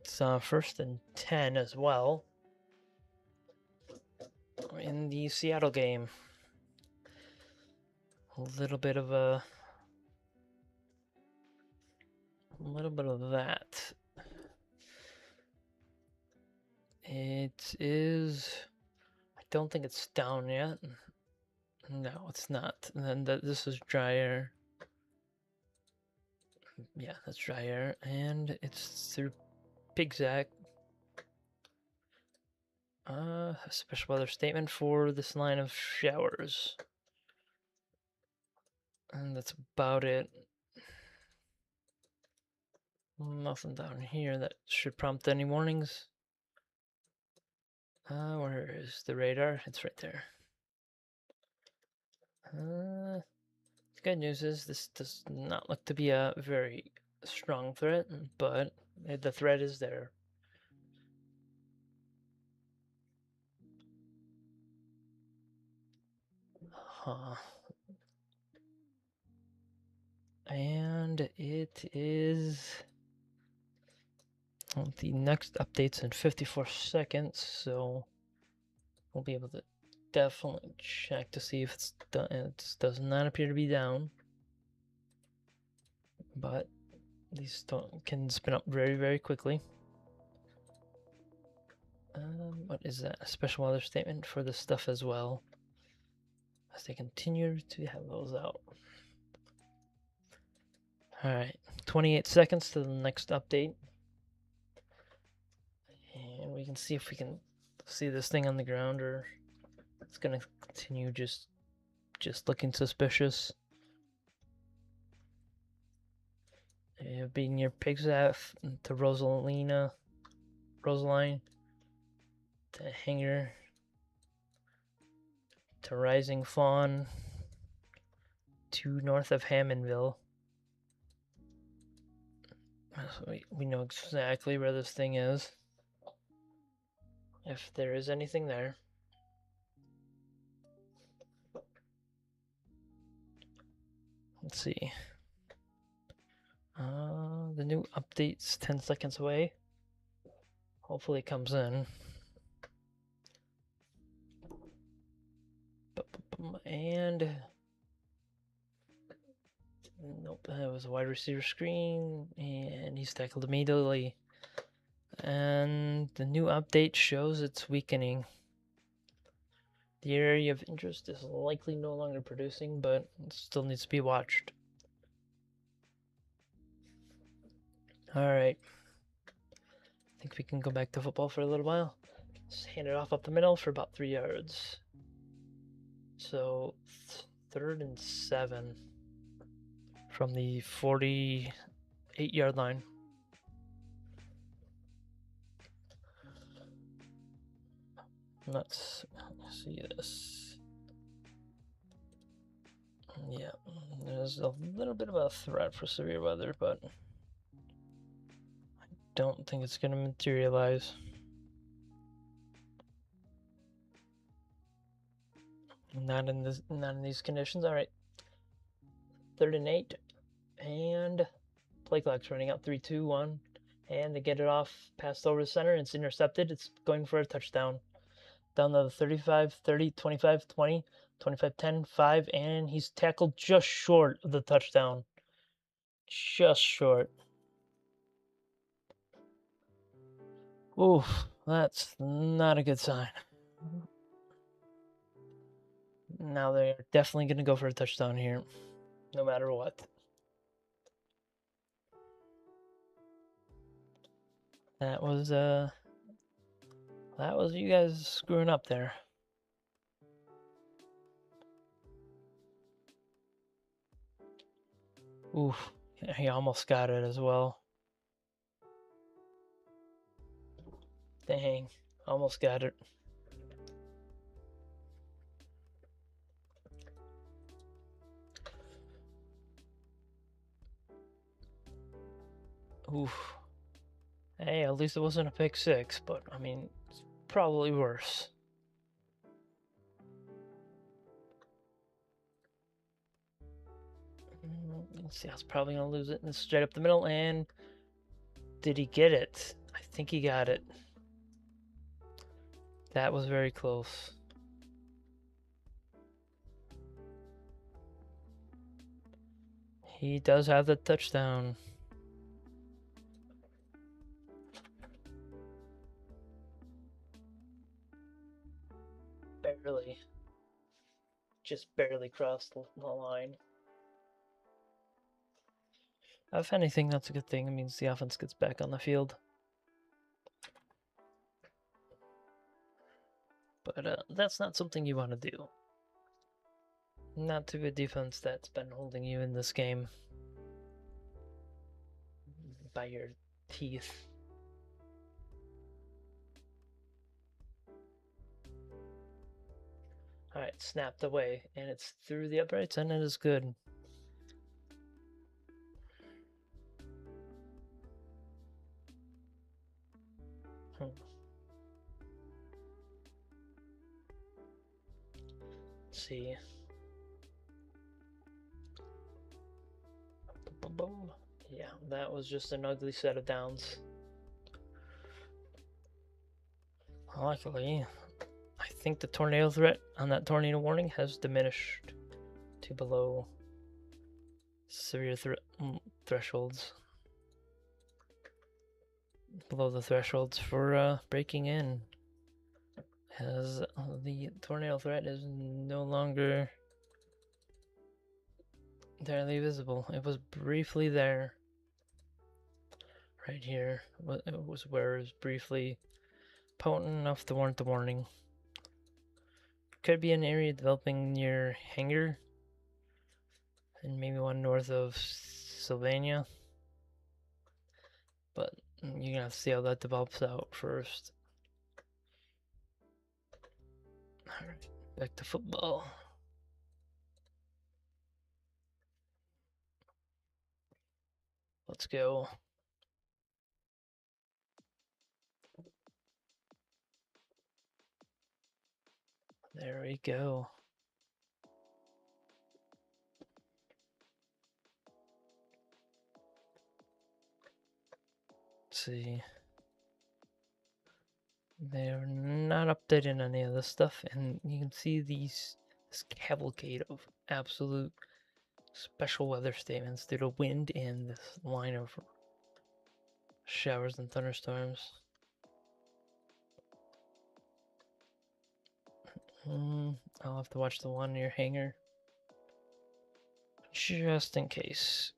It's first and 10 as well in the Seattle game. A little bit of that. It is. I don't think it's down yet. No, it's not. And then this is dry air. Yeah, that's dry air, and it's through Pigsack. A special weather statement for this line of showers. And that's about it. Nothing down here that should prompt any warnings. Where is the radar? It's right there. The good news is this does not look to be a very strong threat, but the threat is there. And it is the next update's in 54 seconds, so we'll be able to definitely check to see if it's done. It does not appear to be down, but these can spin up very, very quickly. What is that? A special weather statement for this stuff as well, as they continue to have those out. All right, 28 seconds to the next update, and we can see if we can see this thing on the ground, or it's gonna continue just looking suspicious. Be near Pigsath to Rosaline to Hanger to Rising Fawn to north of Hammondville. So we know exactly where this thing is, if there is anything there. Let's see. The new update's 10 seconds away. Hopefully it comes in. And nope, that was a wide receiver screen, and he's tackled immediately. And the new update shows it's weakening. The area of interest is likely no longer producing, but it still needs to be watched. Alright. I think we can go back to football for a little while. Just hand it off up the middle for about 3 yards. So, 3rd and 7 from the 48-yard line. Let's see this. Yeah, there's a little bit of a threat for severe weather, but I don't think it's going to materialize. Not in these conditions. All right. 3rd and 8, and play clock's running out. 3, 2, 1, and they get it off, passed over the center, and it's intercepted. It's going for a touchdown. Down to the 35, 30, 25, 20, 25, 10, 5, and he's tackled just short of the touchdown. Just short. Oof, that's not a good sign. Now they're definitely going to go for a touchdown here, no matter what. That was you guys screwing up there. Oof, he almost got it as well. Dang, almost got it. Oof. Hey, at least it wasn't a pick six, but I mean, it's probably worse. Let's see, I was probably going to lose it. And straight up the middle, and did he get it? I think he got it. That was very close. He does have the touchdown. Barely. Just barely crossed the line. If anything, that's a good thing. It means the offense gets back on the field. But that's not something you want to do. Not to a defense that's been holding you in this game by your teeth. Alright, snapped away, and it's through the uprights, and it is good. Let's see. Boom. Yeah, that was just an ugly set of downs. Luckily, I think the tornado threat on that tornado warning has diminished to below severe thresholds. Below the thresholds for breaking in. as the tornado threat is no longer entirely visible. It was briefly there. Right here. It was where it was briefly potent enough to warrant the warning. Could be an area developing near Hanger, and maybe one north of Sylvania. But you're gonna have to see how that develops out first. Alright, back to football. Let's go. There we go. Let's see. They're not updating any of this stuff, and you can see this cavalcade of absolute special weather statements due to wind and this line of showers and thunderstorms. I'll have to watch the one near Hanger, just in case.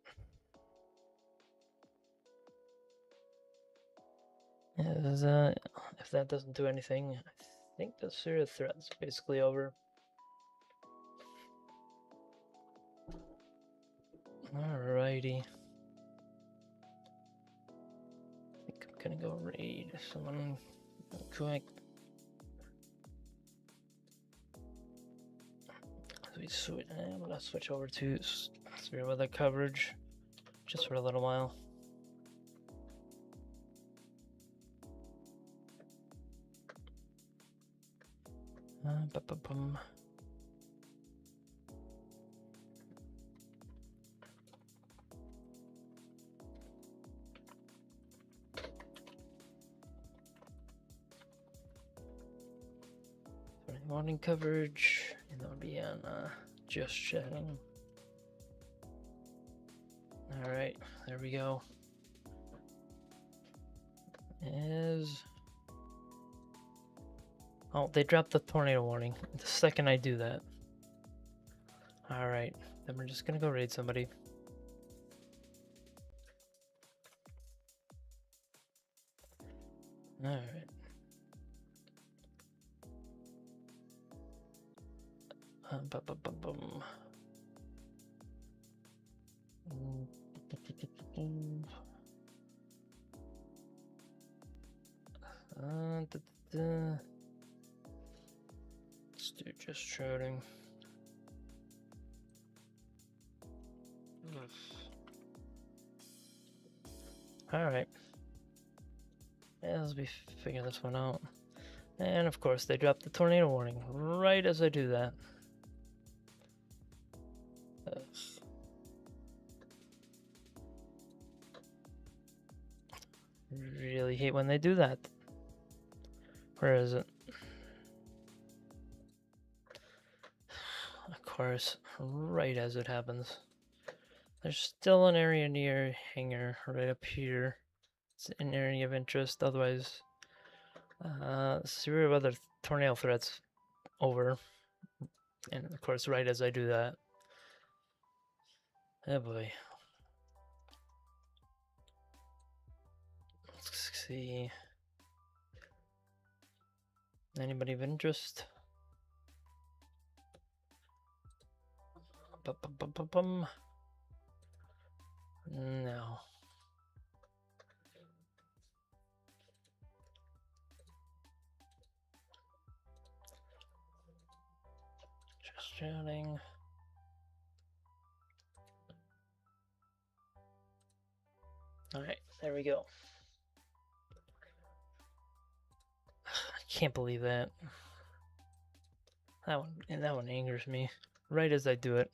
If that doesn't do anything, I think the serious threat's basically over. Alrighty. I think I'm gonna go raid someone quick. I'm gonna switch over to severe weather coverage just for a little while. Morning coverage, and that'll be on just chatting. Alright, there we go. Oh, they dropped the tornado warning the second I do that. Alright, then we're just gonna go raid somebody. Alright. Let's do just shouting. Alright. As we figure this one out. And of course, they dropped the tornado warning right as I do that. Really hate when they do that. Where is it? Of course, right as it happens. There's still an area near Hanger right up here. It's an area of interest. Otherwise, severe weather tornado threats over. And of course, right as I do that. Oh boy. Let's see. Anybody of interest? No. Just shouting. Alright, there we go. I can't believe that. That one angers me. Right as I do it.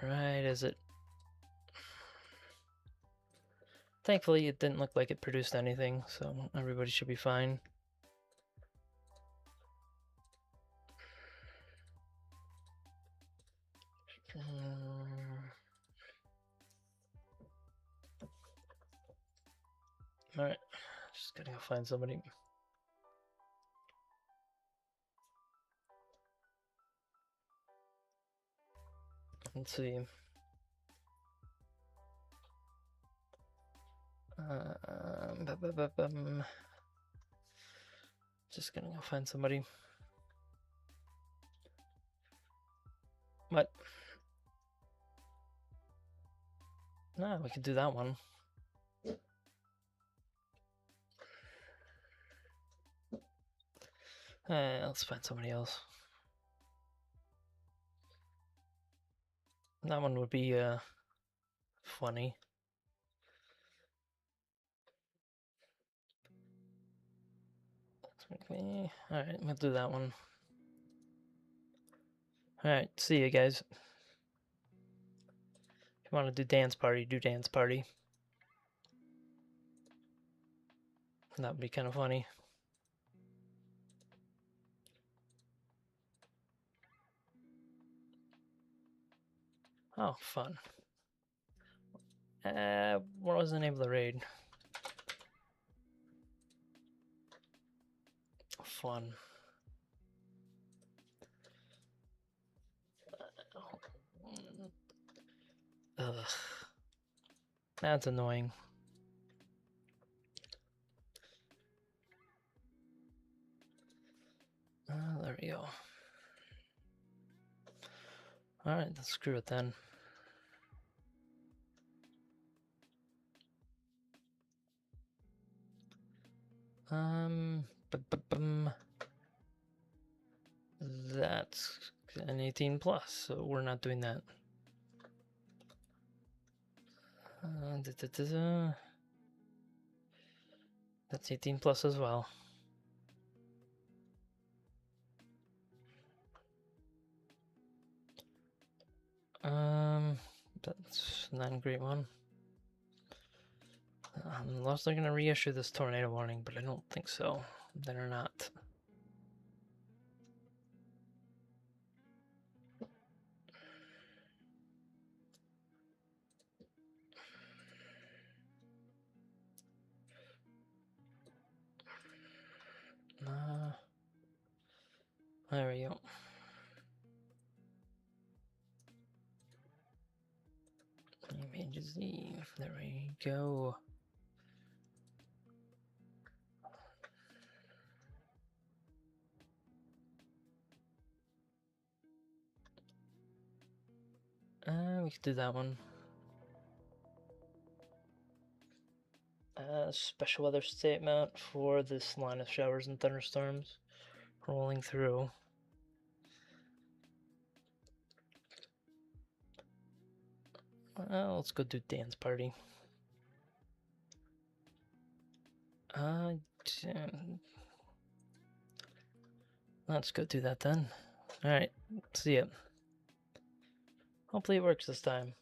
Right as it... Thankfully, it didn't look like it produced anything, so everybody should be fine. Alright, just gotta go find somebody. Let's see. Just gonna go find somebody. What? No, we could do that one. Let's find somebody else. That one would be funny. Alright, we'll do that one. Alright, see you guys. If you want to do dance party, do dance party. That would be kind of funny. Oh, fun. What was the name of the raid? Fun. Ugh. That's annoying. There we go. Alright, let's screw it then. That's an 18 plus, so we're not doing that. That's 18 plus as well. That's not a great one. Unless they're gonna reissue this tornado warning, but I don't think so. They're not. There we go. Images Eve. There we go. We could do that one. Special weather statement for this line of showers and thunderstorms rolling through. Let's go do dance party. Let's go do that then. Alright, see ya. Hopefully it works this time.